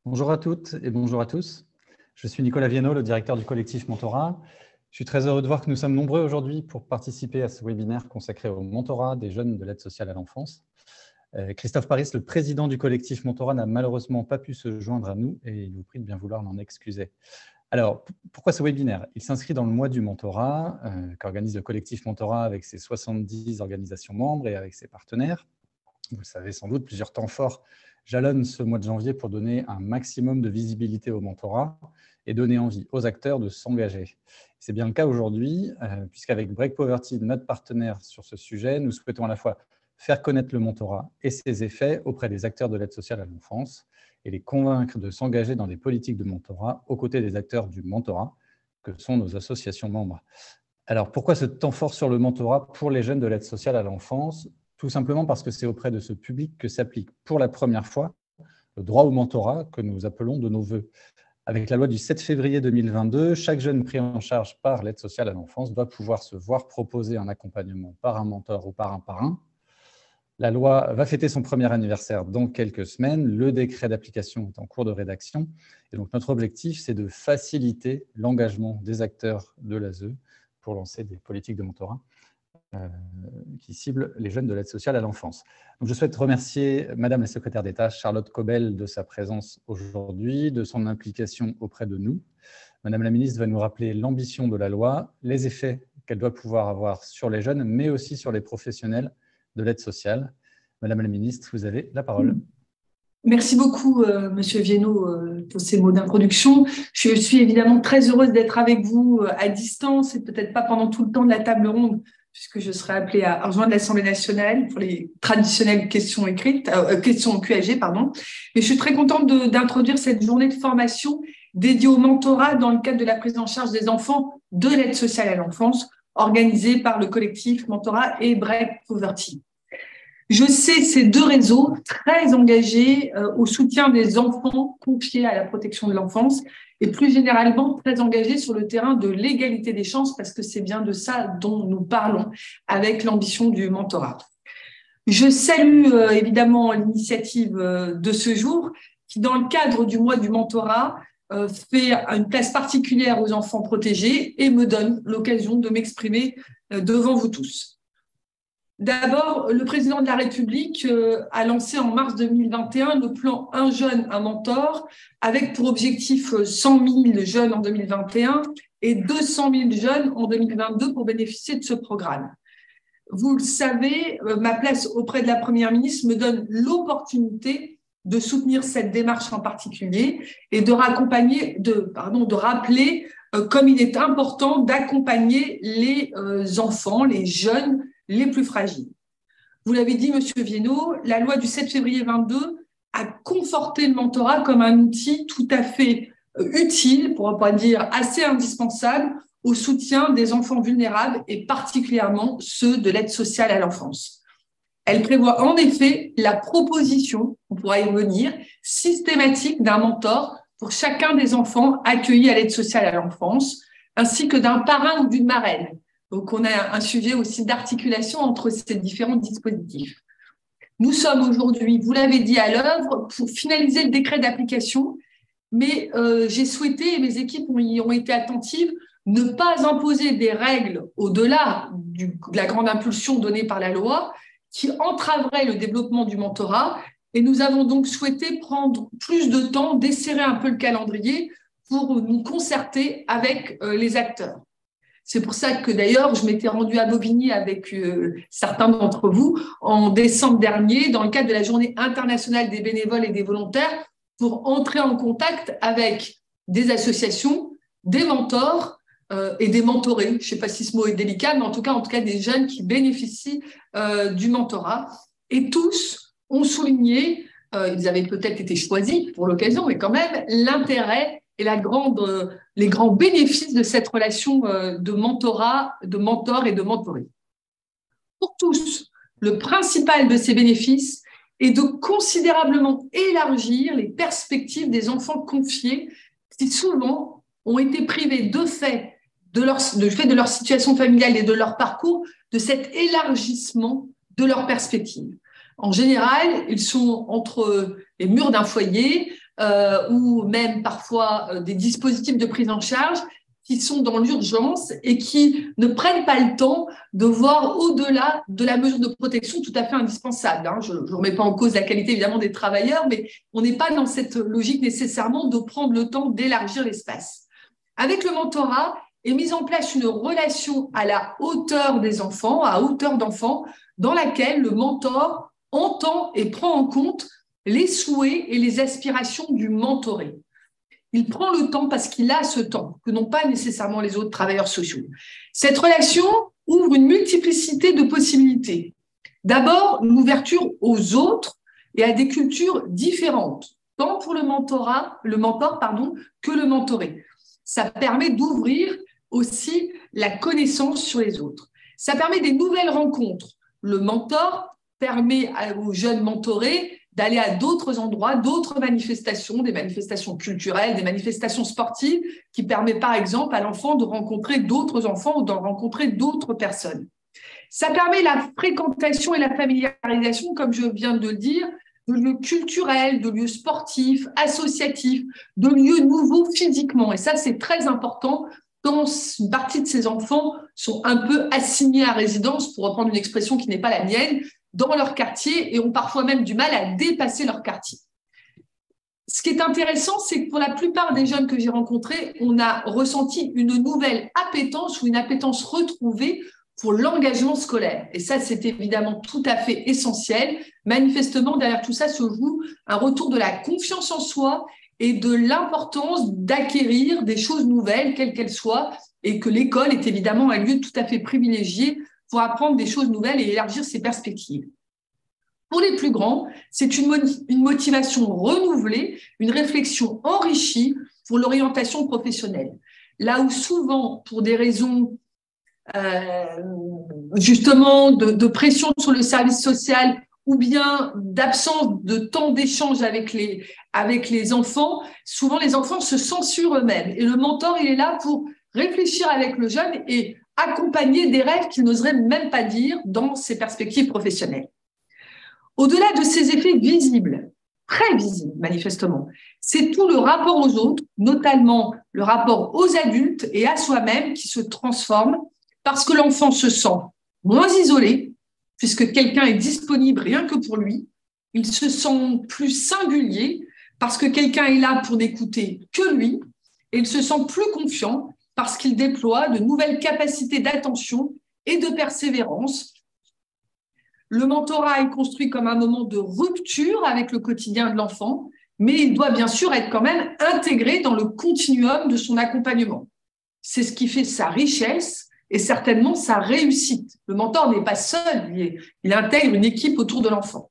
Bonjour à toutes et bonjour à tous. Je suis Nicolas Viennot, le directeur du collectif Mentorat. Je suis très heureux de voir que nous sommes nombreux aujourd'hui pour participer à ce webinaire consacré au mentorat des jeunes de l'aide sociale à l'enfance. Christophe Paris, le président du collectif Mentorat, n'a malheureusement pas pu se joindre à nous et il vous prie de bien vouloir l'en excuser. Alors, pourquoi ce webinaire? Il s'inscrit dans le mois du mentorat qu'organise le collectif Mentorat avec ses 70 organisations membres et avec ses partenaires. Vous le savez sans doute, plusieurs temps forts jalonnent ce mois de janvier pour donner un maximum de visibilité au mentorat et donner envie aux acteurs de s'engager. C'est bien le cas aujourd'hui, puisqu'avec Break Poverty, notre partenaire sur ce sujet, nous souhaitons à la fois faire connaître le mentorat et ses effets auprès des acteurs de l'aide sociale à l'enfance et les convaincre de s'engager dans des politiques de mentorat aux côtés des acteurs du mentorat, que sont nos associations membres. Alors, pourquoi ce temps fort sur le mentorat pour les jeunes de l'aide sociale à l'enfance? Tout simplement parce que c'est auprès de ce public que s'applique pour la première fois le droit au mentorat que nous appelons de nos vœux. Avec la loi du 7 février 2022, chaque jeune pris en charge par l'aide sociale à l'enfance doit pouvoir se voir proposer un accompagnement par un mentor ou par un parrain. La loi va fêter son premier anniversaire dans quelques semaines. Le décret d'application est en cours de rédaction. Et donc, notre objectif, c'est de faciliter l'engagement des acteurs de l'ASE pour lancer des politiques de mentorat qui ciblent les jeunes de l'aide sociale à l'enfance. Donc, je souhaite remercier Madame la secrétaire d'État, Charlotte Cobel, de sa présence aujourd'hui, de son implication auprès de nous. Madame la ministre va nous rappeler l'ambition de la loi, les effets qu'elle doit pouvoir avoir sur les jeunes, mais aussi sur les professionnels de l'aide sociale. Madame la ministre, vous avez la parole. Merci beaucoup, Monsieur Viennot, pour ces mots d'introduction. Je suis évidemment très heureuse d'être avec vous à distance et peut-être pas pendant tout le temps de la table ronde, puisque je serai appelée à rejoindre l'Assemblée nationale pour les traditionnelles questions écrites, questions QAG, pardon. Mais je suis très contente d'introduire cette journée de formation dédiée au mentorat dans le cadre de la prise en charge des enfants de l'aide sociale à l'enfance, organisée par le collectif Mentorat et Break Poverty. Je sais ces deux réseaux très engagés au soutien des enfants confiés à la protection de l'enfance et plus généralement très engagés sur le terrain de l'égalité des chances parce que c'est bien de ça dont nous parlons avec l'ambition du mentorat. Je salue évidemment l'initiative de ce jour qui, dans le cadre du mois du mentorat, fait une place particulière aux enfants protégés et me donne l'occasion de m'exprimer devant vous tous. D'abord, le président de la République a lancé en mars 2021 le plan Un jeune, un mentor, avec pour objectif 100 000 jeunes en 2021 et 200 000 jeunes en 2022 pour bénéficier de ce programme. Vous le savez, ma place auprès de la Première ministre me donne l'opportunité de soutenir cette démarche en particulier et de rappeler comme il est important d'accompagner les enfants, les jeunes, les plus fragiles. Vous l'avez dit, Monsieur Viennot, la loi du 7 février 22 a conforté le mentorat comme un outil tout à fait utile, pour ne pas dire assez indispensable, au soutien des enfants vulnérables et particulièrement ceux de l'aide sociale à l'enfance. Elle prévoit en effet la proposition, on pourra y revenir, systématique d'un mentor pour chacun des enfants accueillis à l'aide sociale à l'enfance, ainsi que d'un parrain ou d'une marraine. Donc, on a un sujet aussi d'articulation entre ces différents dispositifs. Nous sommes aujourd'hui, vous l'avez dit, à l'œuvre pour finaliser le décret d'application, mais j'ai souhaité, et mes équipes y ont été attentives, ne pas imposer des règles au-delà de la grande impulsion donnée par la loi qui entraveraient le développement du mentorat. Et nous avons donc souhaité prendre plus de temps, desserrer un peu le calendrier pour nous concerter avec les acteurs. C'est pour ça que d'ailleurs, je m'étais rendue à Bobigny avec certains d'entre vous en décembre dernier dans le cadre de la Journée internationale des bénévoles et des volontaires pour entrer en contact avec des associations, des mentors et des mentorés. Je ne sais pas si ce mot est délicat, mais en tout cas des jeunes qui bénéficient du mentorat. Et tous ont souligné, ils avaient peut-être été choisis pour l'occasion, mais quand même, l'intérêt et les grands bénéfices de cette relation de mentorat, de mentor et de mentoré. Pour tous, le principal de ces bénéfices est de considérablement élargir les perspectives des enfants confiés qui souvent ont été privés de fait de leur situation familiale et de leur parcours, de cet élargissement de leurs perspectives. En général, ils sont entre les murs d'un foyer, ou même parfois des dispositifs de prise en charge qui sont dans l'urgence et qui ne prennent pas le temps de voir au-delà de la mesure de protection tout à fait indispensable. Je ne remets pas en cause la qualité évidemment des travailleurs, mais on n'est pas dans cette logique nécessairement de prendre le temps d'élargir l'espace. Avec le mentorat est mise en place une relation à la hauteur des enfants, à hauteur d'enfants, dans laquelle le mentor entend et prend en compte les souhaits et les aspirations du mentoré. Il prend le temps parce qu'il a ce temps, que n'ont pas nécessairement les autres travailleurs sociaux. Cette relation ouvre une multiplicité de possibilités. D'abord, une ouverture aux autres et à des cultures différentes, tant pour le mentor, que le mentoré. Ça permet d'ouvrir aussi la connaissance sur les autres. Ça permet des nouvelles rencontres. Le mentor permet aux jeunes mentorés d'aller à d'autres endroits, d'autres manifestations, des manifestations culturelles, des manifestations sportives, qui permet par exemple à l'enfant de rencontrer d'autres enfants ou de rencontrer d'autres personnes. Ça permet la fréquentation et la familiarisation, comme je viens de le dire, de lieux culturels, de lieux sportifs, associatifs, de lieux nouveaux physiquement. Et ça, c'est très important quand une partie de ces enfants sont un peu assignés à résidence, pour reprendre une expression qui n'est pas la mienne, dans leur quartier et ont parfois même du mal à dépasser leur quartier. Ce qui est intéressant, c'est que pour la plupart des jeunes que j'ai rencontrés, on a ressenti une nouvelle appétence ou une appétence retrouvée pour l'engagement scolaire. Et ça, c'est évidemment tout à fait essentiel. Manifestement, derrière tout ça se joue un retour de la confiance en soi et de l'importance d'acquérir des choses nouvelles, quelles qu'elles soient, et que l'école est évidemment un lieu tout à fait privilégié pour apprendre des choses nouvelles et élargir ses perspectives. Pour les plus grands, c'est une motivation renouvelée, une réflexion enrichie pour l'orientation professionnelle. Là où souvent, pour des raisons justement de pression sur le service social ou bien d'absence de temps d'échange avec les enfants, souvent les enfants se censurent eux-mêmes. Et le mentor, il est là pour réfléchir avec le jeune et accompagner des rêves qu'il n'oserait même pas dire dans ses perspectives professionnelles. Au-delà de ces effets visibles, très visibles manifestement, c'est tout le rapport aux autres, notamment le rapport aux adultes et à soi-même qui se transforme parce que l'enfant se sent moins isolé, puisque quelqu'un est disponible rien que pour lui. Il se sent plus singulier parce que quelqu'un est là pour n'écouter que lui, et il se sent plus confiant parce qu'il déploie de nouvelles capacités d'attention et de persévérance. Le mentorat est construit comme un moment de rupture avec le quotidien de l'enfant, mais il doit bien sûr être quand même intégré dans le continuum de son accompagnement. C'est ce qui fait sa richesse et certainement sa réussite. Le mentor n'est pas seul, il intègre une équipe autour de l'enfant.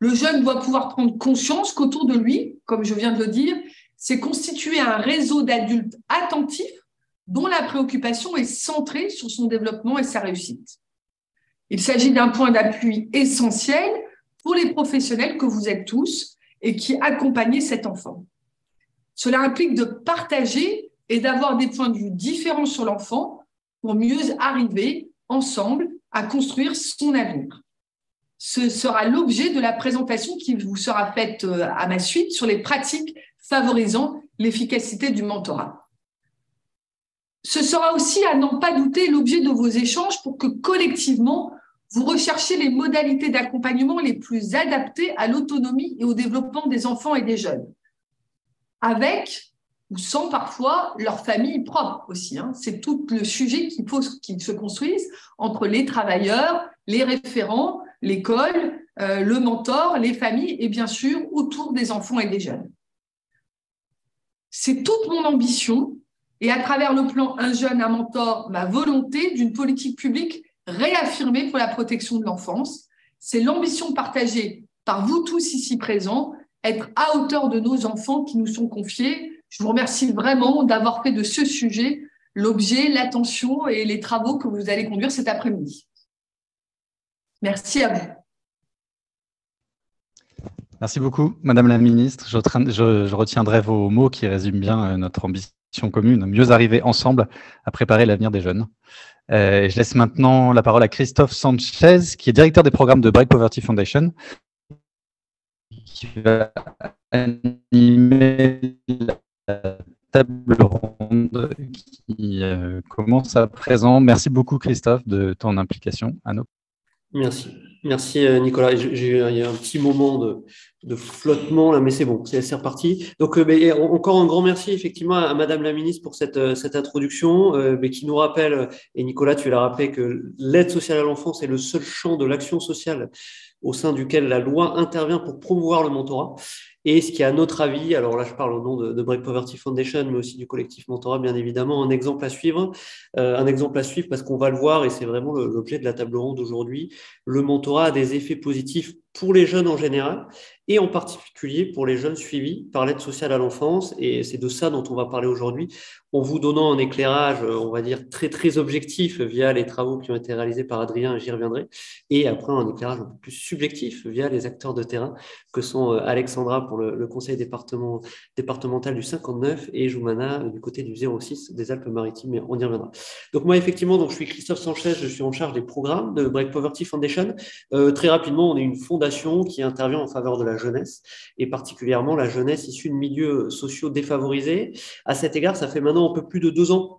Le jeune doit pouvoir prendre conscience qu'autour de lui, comme je viens de le dire, c'est constituer un réseau d'adultes attentifs dont la préoccupation est centrée sur son développement et sa réussite. Il s'agit d'un point d'appui essentiel pour les professionnels que vous êtes tous et qui accompagnent cet enfant. Cela implique de partager et d'avoir des points de vue différents sur l'enfant pour mieux arriver ensemble à construire son avenir. Ce sera l'objet de la présentation qui vous sera faite à ma suite sur les pratiques favorisant l'efficacité du mentorat. Ce sera aussi, à n'en pas douter, l'objet de vos échanges pour que collectivement, vous recherchiez les modalités d'accompagnement les plus adaptées à l'autonomie et au développement des enfants et des jeunes, avec ou sans parfois leur famille propre aussi. C'est tout le sujet qu'il se construise entre les travailleurs, les référents, l'école, le mentor, les familles et bien sûr autour des enfants et des jeunes. C'est toute mon ambition et à travers le plan Un jeune, un mentor, ma volonté d'une politique publique réaffirmée pour la protection de l'enfance. C'est l'ambition partagée par vous tous ici présents, être à hauteur de nos enfants qui nous sont confiés. Je vous remercie vraiment d'avoir fait de ce sujet l'objet, l'attention et les travaux que vous allez conduire cet après-midi. Merci à vous. Merci beaucoup, Madame la Ministre. Je retiendrai vos mots qui résument bien notre ambition commune, mieux arriver ensemble à préparer l'avenir des jeunes. Je laisse maintenant la parole à Christophe Sanchez, qui est directeur des programmes de Break Poverty Foundation, qui va animer la table ronde qui commence à présent. Merci beaucoup, Christophe, de ton implication à nos. Merci. Merci, Nicolas. Il y a un petit moment de flottement là, mais c'est bon, c'est reparti. Donc, encore un grand merci effectivement à Madame la Ministre pour cette introduction qui nous rappelle, et Nicolas, tu l'as rappelé, que l'aide sociale à l'enfance est le seul champ de l'action sociale au sein duquel la loi intervient pour promouvoir le mentorat. Et ce qui, à notre avis, alors là je parle au nom de Break Poverty Foundation, mais aussi du collectif Mentorat, bien évidemment, un exemple à suivre parce qu'on va le voir, et c'est vraiment l'objet de la table ronde d'aujourd'hui, le mentorat a des effets positifs pour les jeunes en général, et en particulier pour les jeunes suivis par l'aide sociale à l'enfance, et c'est de ça dont on va parler aujourd'hui, en vous donnant un éclairage, on va dire, très, très objectif via les travaux qui ont été réalisés par Adrien, et j'y reviendrai, et après un éclairage un peu plus subjectif via les acteurs de terrain que sont Alexandra pour le conseil départemental du 59 et Joumana du côté du 06 des Alpes-Maritimes, mais on y reviendra. Donc moi, effectivement, je suis Christophe Sanchez, je suis en charge des programmes de Break Poverty Foundation. Très rapidement, on est une fondation qui intervient en faveur de la jeunesse, et particulièrement la jeunesse issue de milieux sociaux défavorisés. À cet égard, ça fait maintenant un peu plus de 2 ans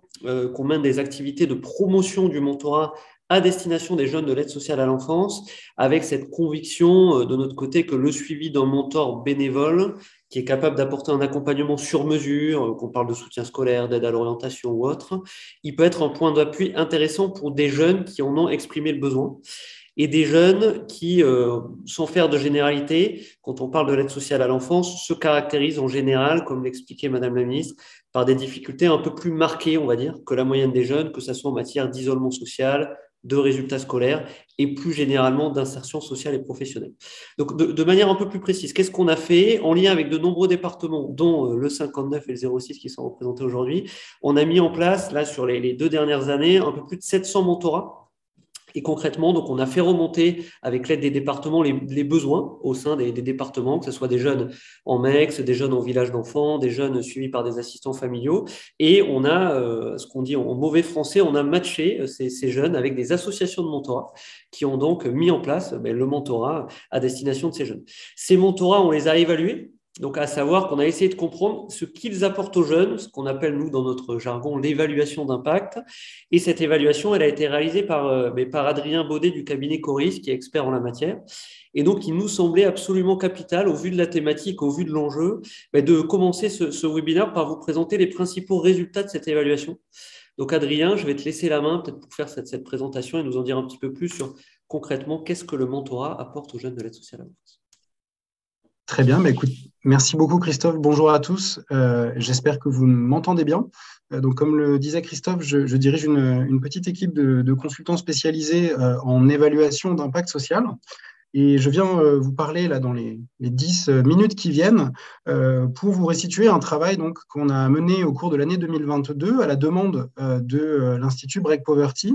qu'on mène des activités de promotion du mentorat à destination des jeunes de l'aide sociale à l'enfance, avec cette conviction de notre côté que le suivi d'un mentor bénévole qui est capable d'apporter un accompagnement sur mesure, qu'on parle de soutien scolaire, d'aide à l'orientation ou autre, il peut être un point d'appui intéressant pour des jeunes qui en ont exprimé le besoin. Et des jeunes qui, sans faire de généralité, quand on parle de l'aide sociale à l'enfance, se caractérisent en général, comme l'expliquait Madame la Ministre, par des difficultés un peu plus marquées, on va dire, que la moyenne des jeunes, que ce soit en matière d'isolement social, de résultats scolaires et plus généralement d'insertion sociale et professionnelle. Donc, de manière un peu plus précise, qu'est-ce qu'on a fait en lien avec de nombreux départements, dont le 59 et le 06 qui sont représentés aujourd'hui? On a mis en place, là, sur les 2 dernières années, un peu plus de 700 mentorats. Et concrètement, donc, on a fait remonter avec l'aide des départements les besoins au sein des départements, que ce soit des jeunes en MEX, des jeunes en village d'enfants, des jeunes suivis par des assistants familiaux. Et on a, ce qu'on dit en mauvais français, on a matché ces jeunes avec des associations de mentorat qui ont donc mis en place le mentorat à destination de ces jeunes. Ces mentorats, on les a évalués. Donc, à savoir qu'on a essayé de comprendre ce qu'ils apportent aux jeunes, ce qu'on appelle, nous, dans notre jargon, l'évaluation d'impact. Et cette évaluation, elle a été réalisée par Adrien Baudet du cabinet Coris, qui est expert en la matière. Et donc, il nous semblait absolument capital, au vu de la thématique, au vu de l'enjeu, de commencer ce webinaire par vous présenter les principaux résultats de cette évaluation. Donc, Adrien, je vais te laisser la main peut-être pour faire cette présentation et nous en dire un petit peu plus sur concrètement qu'est-ce que le mentorat apporte aux jeunes de l'aide sociale à l'enfance. Très bien, écoute, merci beaucoup Christophe, bonjour à tous, j'espère que vous m'entendez bien. Donc comme le disait Christophe, je dirige une petite équipe de consultants spécialisés en évaluation d'impact social. Et je viens vous parler là, dans les 10 minutes qui viennent pour vous restituer un travail qu'on a mené au cours de l'année 2022 à la demande de l'Institut Break Poverty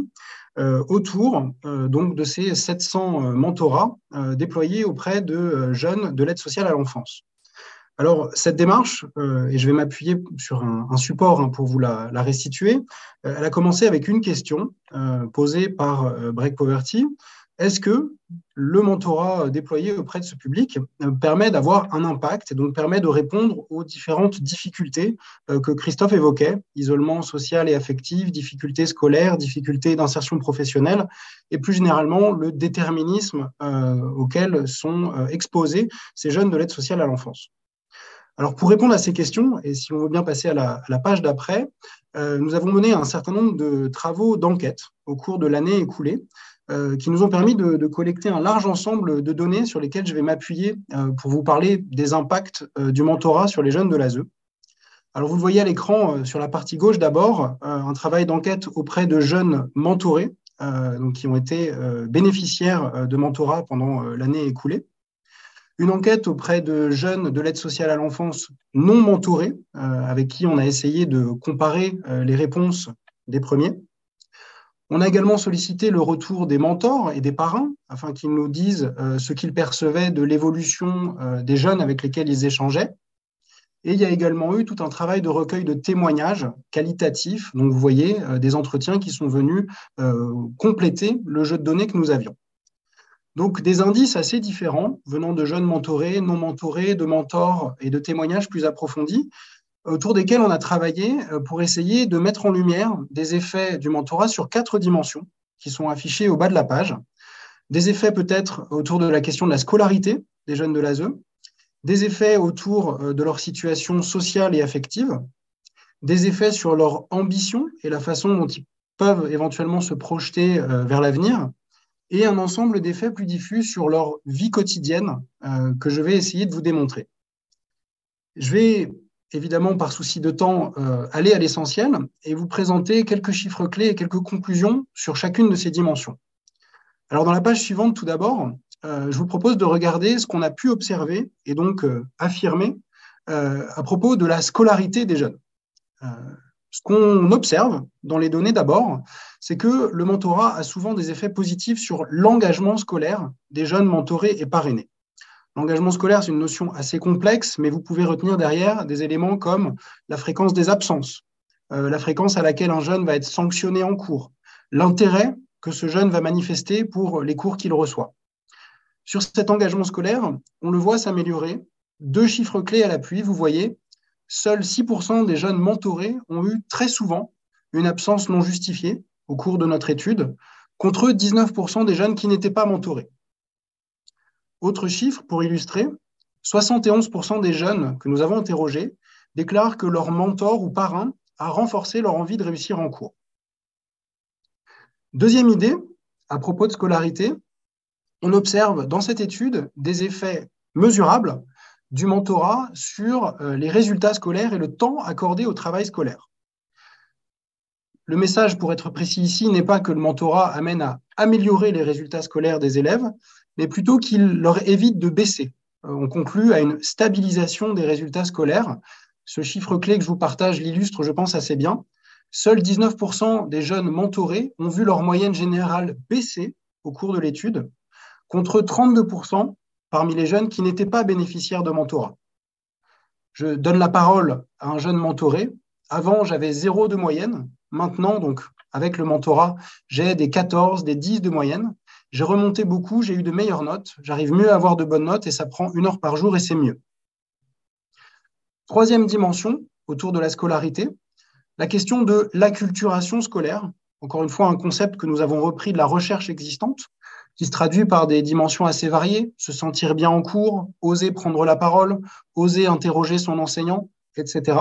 autour donc de ces 700 mentorats déployés auprès de jeunes de l'aide sociale à l'enfance. Alors, cette démarche, et je vais m'appuyer sur un support pour vous la restituer, elle a commencé avec une question posée par Break Poverty. Est-ce que le mentorat déployé auprès de ce public permet d'avoir un impact et donc permet de répondre aux différentes difficultés que Christophe évoquait, isolement social et affectif, difficultés scolaires, difficultés d'insertion professionnelle et plus généralement le déterminisme auquel sont exposés ces jeunes de l'aide sociale à l'enfance. Alors, pour répondre à ces questions, et si on veut bien passer à la page d'après, nous avons mené un certain nombre de travaux d'enquête au cours de l'année écoulée qui nous ont permis de collecter un large ensemble de données sur lesquelles je vais m'appuyer pour vous parler des impacts du mentorat sur les jeunes de l'ASE. Alors, vous le voyez à l'écran, sur la partie gauche d'abord, un travail d'enquête auprès de jeunes mentorés donc qui ont été bénéficiaires de mentorat pendant l'année écoulée. Une enquête auprès de jeunes de l'aide sociale à l'enfance non mentorés, avec qui on a essayé de comparer les réponses des premiers. On a également sollicité le retour des mentors et des parrains, afin qu'ils nous disent ce qu'ils percevaient de l'évolution des jeunes avec lesquels ils échangeaient. Et il y a également eu tout un travail de recueil de témoignages qualitatifs. Donc vous voyez des entretiens qui sont venus compléter le jeu de données que nous avions. Donc, des indices assez différents venant de jeunes mentorés, non mentorés, de mentors et de témoignages plus approfondis, autour desquels on a travaillé pour essayer de mettre en lumière des effets du mentorat sur 4 dimensions qui sont affichées au bas de la page. Des effets peut-être autour de la question de la scolarité des jeunes de l'ASE, des effets autour de leur situation sociale et affective, des effets sur leur ambition et la façon dont ils peuvent éventuellement se projeter vers l'avenir, et un ensemble d'effets plus diffus sur leur vie quotidienne que je vais essayer de vous démontrer. Je vais évidemment, par souci de temps, aller à l'essentiel et vous présenter quelques chiffres clés et quelques conclusions sur chacune de ces dimensions. Alors, dans la page suivante, tout d'abord, je vous propose de regarder ce qu'on a pu observer et donc affirmer à propos de la scolarité des jeunes. Ce qu'on observe dans les données d'abord, c'est que le mentorat a souvent des effets positifs sur l'engagement scolaire des jeunes mentorés et parrainés. L'engagement scolaire, c'est une notion assez complexe, mais vous pouvez retenir derrière des éléments comme la fréquence des absences, la fréquence à laquelle un jeune va être sanctionné en cours, l'intérêt que ce jeune va manifester pour les cours qu'il reçoit. Sur cet engagement scolaire, on le voit s'améliorer. 2 chiffres clés à l'appui, vous voyez, seuls 6% des jeunes mentorés ont eu très souvent une absence non justifiée au cours de notre étude, contre 19% des jeunes qui n'étaient pas mentorés. Autre chiffre pour illustrer, 71% des jeunes que nous avons interrogés déclarent que leur mentor ou parrain a renforcé leur envie de réussir en cours. Deuxième idée, à propos de scolarité, on observe dans cette étude des effets mesurables du mentorat sur les résultats scolaires et le temps accordé au travail scolaire. Le message, pour être précis ici, n'est pas que le mentorat amène à améliorer les résultats scolaires des élèves, mais plutôt qu'il leur évite de baisser. On conclut à une stabilisation des résultats scolaires. Ce chiffre clé que je vous partage l'illustre, je pense, assez bien. Seuls 19% des jeunes mentorés ont vu leur moyenne générale baisser au cours de l'étude, contre 32% parmi les jeunes qui n'étaient pas bénéficiaires de mentorat. Je donne la parole à un jeune mentoré. Avant, j'avais 0 de moyenne. Maintenant, donc, avec le mentorat, j'ai des 14, des 10 de moyenne. J'ai remonté beaucoup, j'ai eu de meilleures notes. J'arrive mieux à avoir de bonnes notes et ça prend 1 heure par jour et c'est mieux. Troisième dimension, autour de la scolarité, la question de l'acculturation scolaire. Encore une fois, un concept que nous avons repris de la recherche existante, qui se traduit par des dimensions assez variées, se sentir bien en cours, oser prendre la parole, oser interroger son enseignant, etc.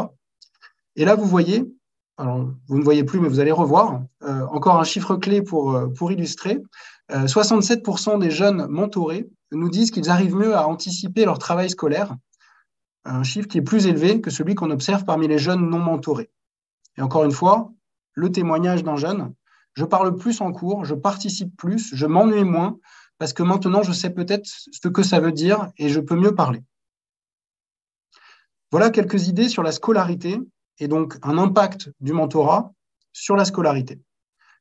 Et là, vous voyez, alors vous ne voyez plus, mais vous allez revoir, encore un chiffre clé pour illustrer. 67% des jeunes mentorés nous disent qu'ils arrivent mieux à anticiper leur travail scolaire, un chiffre qui est plus élevé que celui qu'on observe parmi les jeunes non mentorés. Et encore une fois, le témoignage d'un jeune, je parle plus en cours, je participe plus, je m'ennuie moins, parce que maintenant, je sais peut-être ce que ça veut dire et je peux mieux parler. Voilà quelques idées sur la scolarité et donc un impact du mentorat sur la scolarité.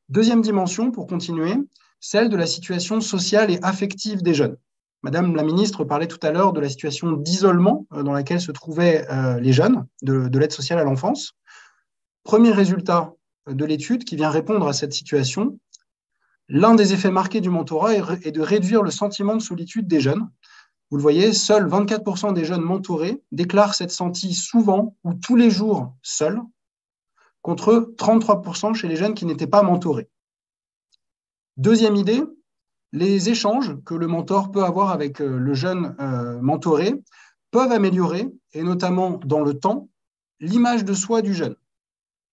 Deuxième dimension, pour continuer, celle de la situation sociale et affective des jeunes. Madame la ministre parlait tout à l'heure de la situation d'isolement dans laquelle se trouvaient les jeunes de l'aide sociale à l'enfance. Premier résultat de l'étude qui vient répondre à cette situation, l'un des effets marqués du mentorat est de réduire le sentiment de solitude des jeunes. Vous le voyez, seuls 24% des jeunes mentorés déclarent s'être sentis souvent ou tous les jours seuls, contre 33% chez les jeunes qui n'étaient pas mentorés. Deuxième idée, les échanges que le mentor peut avoir avec le jeune mentoré peuvent améliorer, et notamment dans le temps, l'image de soi du jeune.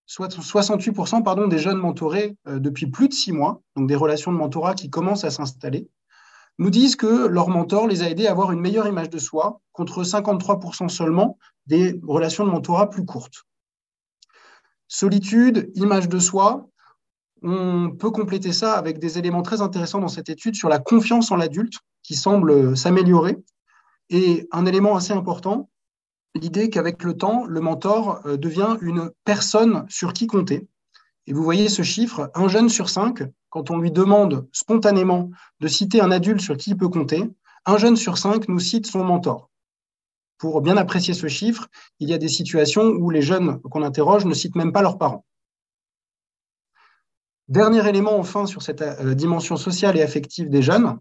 68% des jeunes mentorés depuis plus de 6 mois, donc des relations de mentorat qui commencent à s'installer, nous disent que leur mentor les a aidés à avoir une meilleure image de soi, contre 53% seulement des relations de mentorat plus courtes. Solitude, image de soi, on peut compléter ça avec des éléments très intéressants dans cette étude sur la confiance en l'adulte qui semble s'améliorer. Et un élément assez important, l'idée qu'avec le temps, le mentor devient une personne sur qui compter. Et vous voyez ce chiffre, 1 jeune sur 5, quand on lui demande spontanément de citer un adulte sur qui il peut compter, 1 jeune sur 5 nous cite son mentor. Pour bien apprécier ce chiffre, il y a des situations où les jeunes qu'on interroge ne citent même pas leurs parents. Dernier élément, enfin, sur cette dimension sociale et affective des jeunes,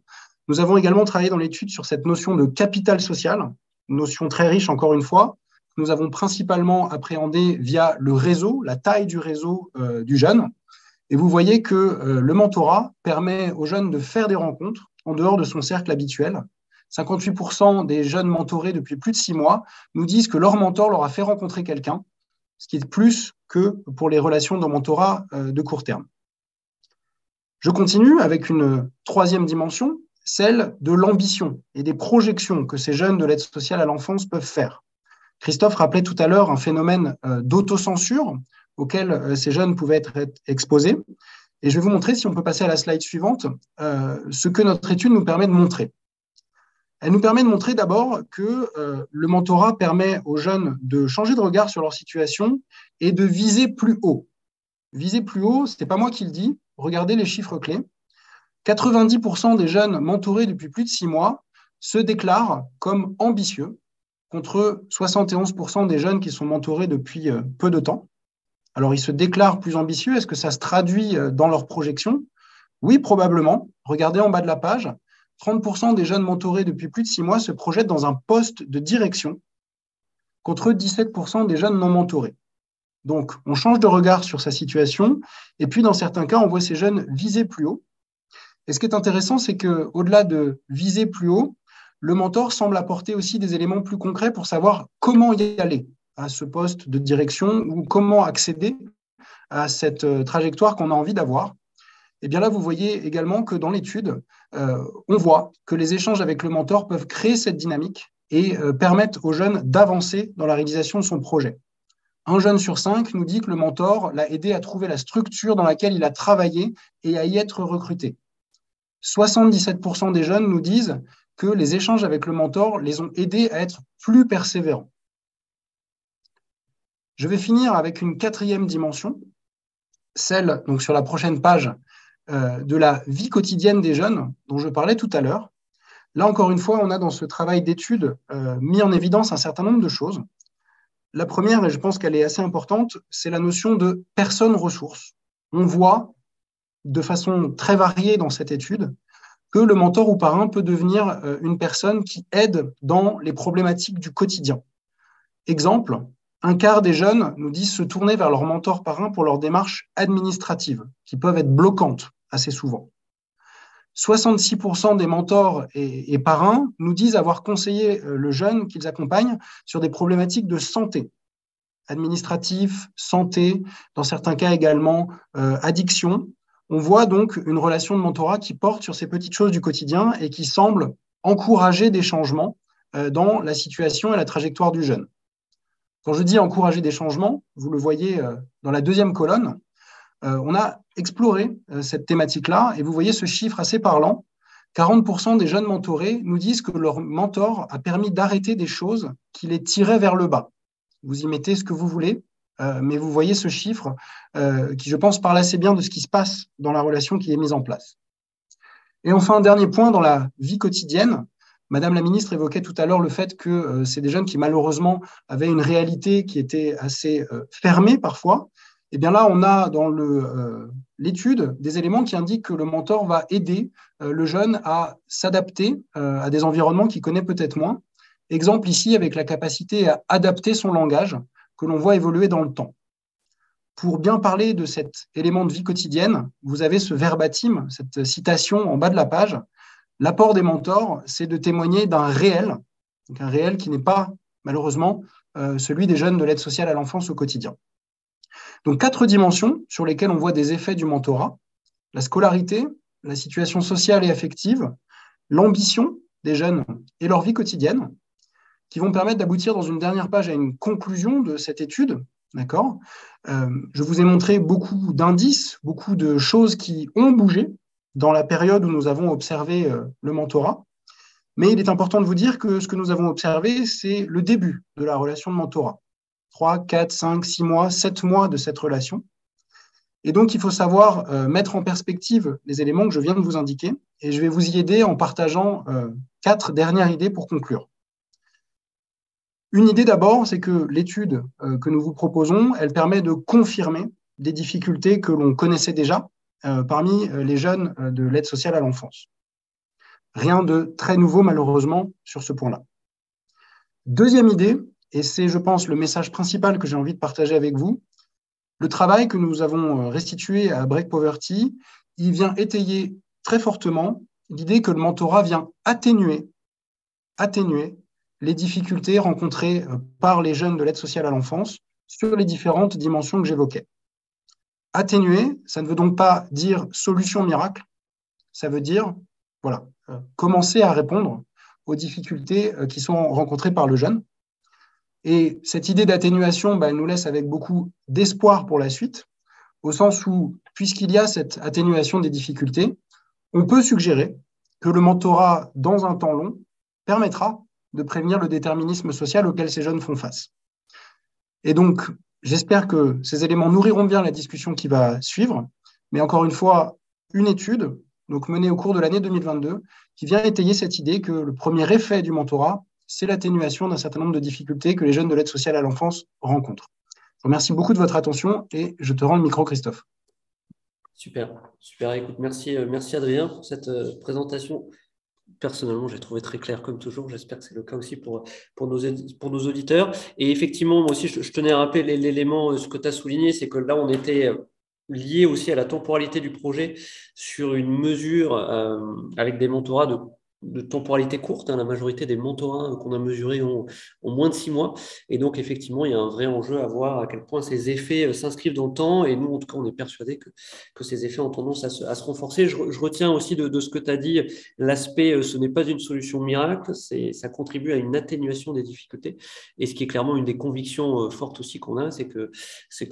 Nous avons également travaillé dans l'étude sur cette notion de capital social, une notion très riche encore une fois. Nous avons principalement appréhendé via le réseau, la taille du réseau du jeune. Et vous voyez que le mentorat permet aux jeunes de faire des rencontres en dehors de son cercle habituel. 58% des jeunes mentorés depuis plus de 6 mois nous disent que leur mentor leur a fait rencontrer quelqu'un, ce qui est plus que pour les relations de mentorat de court terme. Je continue avec une troisième dimension, celle de l'ambition et des projections que ces jeunes de l'aide sociale à l'enfance peuvent faire. Christophe rappelait tout à l'heure un phénomène d'autocensure auquel ces jeunes pouvaient être exposés. Et je vais vous montrer, si on peut passer à la slide suivante, ce que notre étude nous permet de montrer. Elle nous permet de montrer d'abord que le mentorat permet aux jeunes de changer de regard sur leur situation et de viser plus haut. Viser plus haut, ce n'est pas moi qui le dis, regardez les chiffres clés. 90% des jeunes mentorés depuis plus de 6 mois se déclarent comme ambitieux, contre 71% des jeunes qui sont mentorés depuis peu de temps. Alors, ils se déclarent plus ambitieux. Est-ce que ça se traduit dans leurs projections? Oui, probablement. Regardez en bas de la page. 30% des jeunes mentorés depuis plus de 6 mois se projettent dans un poste de direction, contre 17% des jeunes non mentorés. Donc, on change de regard sur sa situation. Et puis, dans certains cas, on voit ces jeunes viser plus haut. Et ce qui est intéressant, c'est qu'au-delà de viser plus haut, le mentor semble apporter aussi des éléments plus concrets pour savoir comment y aller à ce poste de direction ou comment accéder à cette trajectoire qu'on a envie d'avoir. Et bien là, vous voyez également que dans l'étude, on voit que les échanges avec le mentor peuvent créer cette dynamique et permettre aux jeunes d'avancer dans la réalisation de son projet. Un jeune sur 5 nous dit que le mentor l'a aidé à trouver la structure dans laquelle il a travaillé et à y être recruté. 77% des jeunes nous disent que les échanges avec le mentor les ont aidés à être plus persévérants. Je vais finir avec une quatrième dimension, celle, donc sur la prochaine page, de la vie quotidienne des jeunes dont je parlais tout à l'heure. Là, encore une fois, on a dans ce travail d'étude mis en évidence un certain nombre de choses. La première, et je pense qu'elle est assez importante, c'est la notion de personne ressource. On voit de façon très variée dans cette étude que le mentor ou parrain peut devenir une personne qui aide dans les problématiques du quotidien. Exemple, un quart des jeunes nous disent se tourner vers leur mentor parrain pour leurs démarches administratives, qui peuvent être bloquantes assez souvent. 66% des mentors et parrains nous disent avoir conseillé le jeune qu'ils accompagnent sur des problématiques de santé, administratif, santé, dans certains cas également addiction. On voit donc une relation de mentorat qui porte sur ces petites choses du quotidien et qui semble encourager des changements dans la situation et la trajectoire du jeune. Quand je dis encourager des changements, vous le voyez dans la deuxième colonne, on a exploré cette thématique-là et vous voyez ce chiffre assez parlant. 40% des jeunes mentorés nous disent que leur mentor a permis d'arrêter des choses qui les tiraient vers le bas. Vous y mettez ce que vous voulez, mais vous voyez ce chiffre qui, je pense, parle assez bien de ce qui se passe dans la relation qui est mise en place. Et enfin, un dernier point dans la vie quotidienne. Madame la ministre évoquait tout à l'heure le fait que c'est des jeunes qui, malheureusement, avaient une réalité qui était assez fermée parfois. Et bien là, on a dans l'étude des éléments qui indiquent que le mentor va aider le jeune à s'adapter à des environnements qu'il connaît peut-être moins. Exemple ici avec la capacité à adapter son langage que l'on voit évoluer dans le temps. Pour bien parler de cet élément de vie quotidienne, vous avez ce verbatim, cette citation en bas de la page. L'apport des mentors, c'est de témoigner d'un réel, donc un réel qui n'est pas, malheureusement, celui des jeunes de l'aide sociale à l'enfance au quotidien. Donc, 4 dimensions sur lesquelles on voit des effets du mentorat: la scolarité, la situation sociale et affective, l'ambition des jeunes et leur vie quotidienne, qui vont permettre d'aboutir dans une dernière page à une conclusion de cette étude. D'accord ? Je vous ai montré beaucoup d'indices, beaucoup de choses qui ont bougé dans la période où nous avons observé le mentorat. Mais il est important de vous dire que ce que nous avons observé, c'est le début de la relation de mentorat. 3, 4, 5, 6 mois, 7 mois de cette relation. Et donc, il faut savoir mettre en perspective les éléments que je viens de vous indiquer. Et je vais vous y aider en partageant 4 dernières idées pour conclure. Une idée d'abord, c'est que l'étude que nous vous proposons, elle permet de confirmer des difficultés que l'on connaissait déjà parmi les jeunes de l'aide sociale à l'enfance. Rien de très nouveau, malheureusement, sur ce point-là. Deuxième idée, et c'est, je pense, le message principal que j'ai envie de partager avec vous, le travail que nous avons restitué à Break Poverty, il vient étayer très fortement l'idée que le mentorat vient atténuer les difficultés rencontrées par les jeunes de l'aide sociale à l'enfance sur les différentes dimensions que j'évoquais. Atténuer, ça ne veut donc pas dire solution miracle, ça veut dire commencer à répondre aux difficultés qui sont rencontrées par le jeune. Et cette idée d'atténuation, elle nous laisse avec beaucoup d'espoir pour la suite, au sens où, puisqu'il y a cette atténuation des difficultés, on peut suggérer que le mentorat, dans un temps long, permettra de prévenir le déterminisme social auquel ces jeunes font face. Et donc, j'espère que ces éléments nourriront bien la discussion qui va suivre, mais encore une fois, une étude donc menée au cours de l'année 2022 qui vient étayer cette idée que le premier effet du mentorat, c'est l'atténuation d'un certain nombre de difficultés que les jeunes de l'aide sociale à l'enfance rencontrent. Je vous remercie beaucoup de votre attention et je te rends le micro, Christophe. Super. Écoute, merci Adrien pour cette présentation. Personnellement, j'ai trouvé très clair comme toujours. J'espère que c'est le cas aussi pour nos auditeurs. Et effectivement, moi aussi, je tenais à rappeler l'élément, ce que tu as souligné, c'est que là, on était lié aussi à la temporalité du projet sur une mesure avec des mentorats de temporalité courte. La majorité des mentorats qu'on a mesurés ont moins de 6 mois. Et donc, effectivement, il y a un vrai enjeu à voir à quel point ces effets s'inscrivent dans le temps. Et nous, en tout cas, on est persuadés que ces effets ont tendance à se renforcer. Je retiens aussi de ce que tu as dit, l'aspect, ce n'est pas une solution miracle, ça contribue à une atténuation des difficultés. Et ce qui est clairement une des convictions fortes aussi qu'on a, c'est que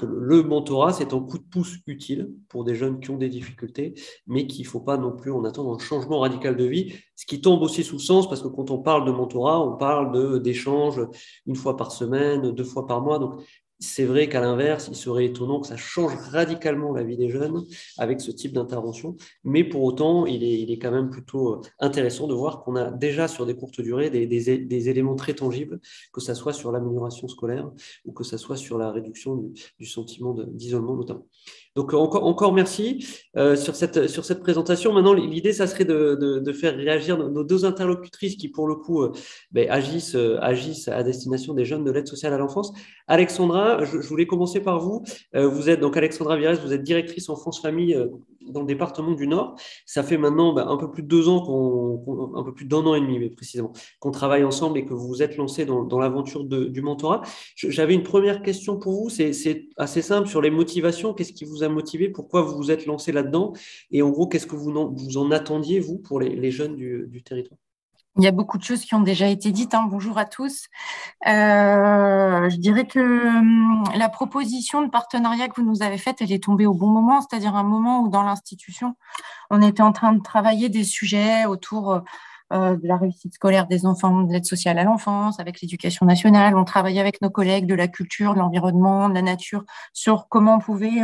le mentorat, c'est un coup de pouce utile pour des jeunes qui ont des difficultés, mais qu'il ne faut pas non plus en attendre un changement radical de vie, ce qui tombe aussi sous le sens, parce que quand on parle de mentorat, on parle d'échanges 1 fois par semaine, 2 fois par mois. Donc, c'est vrai qu'à l'inverse, il serait étonnant que ça change radicalement la vie des jeunes avec ce type d'intervention. Mais pour autant, il est quand même plutôt intéressant de voir qu'on a déjà sur des courtes durées des éléments très tangibles, que ce soit sur l'amélioration scolaire ou que ce soit sur la réduction du sentiment d'isolement notamment. Donc encore merci sur cette présentation. Maintenant, l'idée, ça serait de faire réagir nos 2 interlocutrices qui, pour le coup, agissent à destination des jeunes de l'aide sociale à l'enfance. Alexandra, je voulais commencer par vous. Vous êtes donc Alexandra Virès, vous êtes directrice enfance-famille dans le département du Nord. Ça fait maintenant un peu plus de 2 ans, un peu plus d'1 an et demi, mais précisément, qu'on travaille ensemble et que vous vous êtes lancé dans l'aventure du mentorat. J'avais une première question pour vous, c'est assez simple sur les motivations. Qu'est-ce qui vous a motivé? Pourquoi vous vous êtes lancé là-dedans? Et en gros, qu'est-ce que vous en attendiez, vous, pour les jeunes du territoire? Il y a beaucoup de choses qui ont déjà été dites. Bonjour à tous. Je dirais que la proposition de partenariat que vous nous avez faite, elle est tombée au bon moment, c'est-à-dire un moment où dans l'institution, on était en train de travailler des sujets autour de la réussite scolaire des enfants, de l'aide sociale à l'enfance, avec l'éducation nationale. On travaillait avec nos collègues de la culture, de l'environnement, de la nature, sur comment on pouvait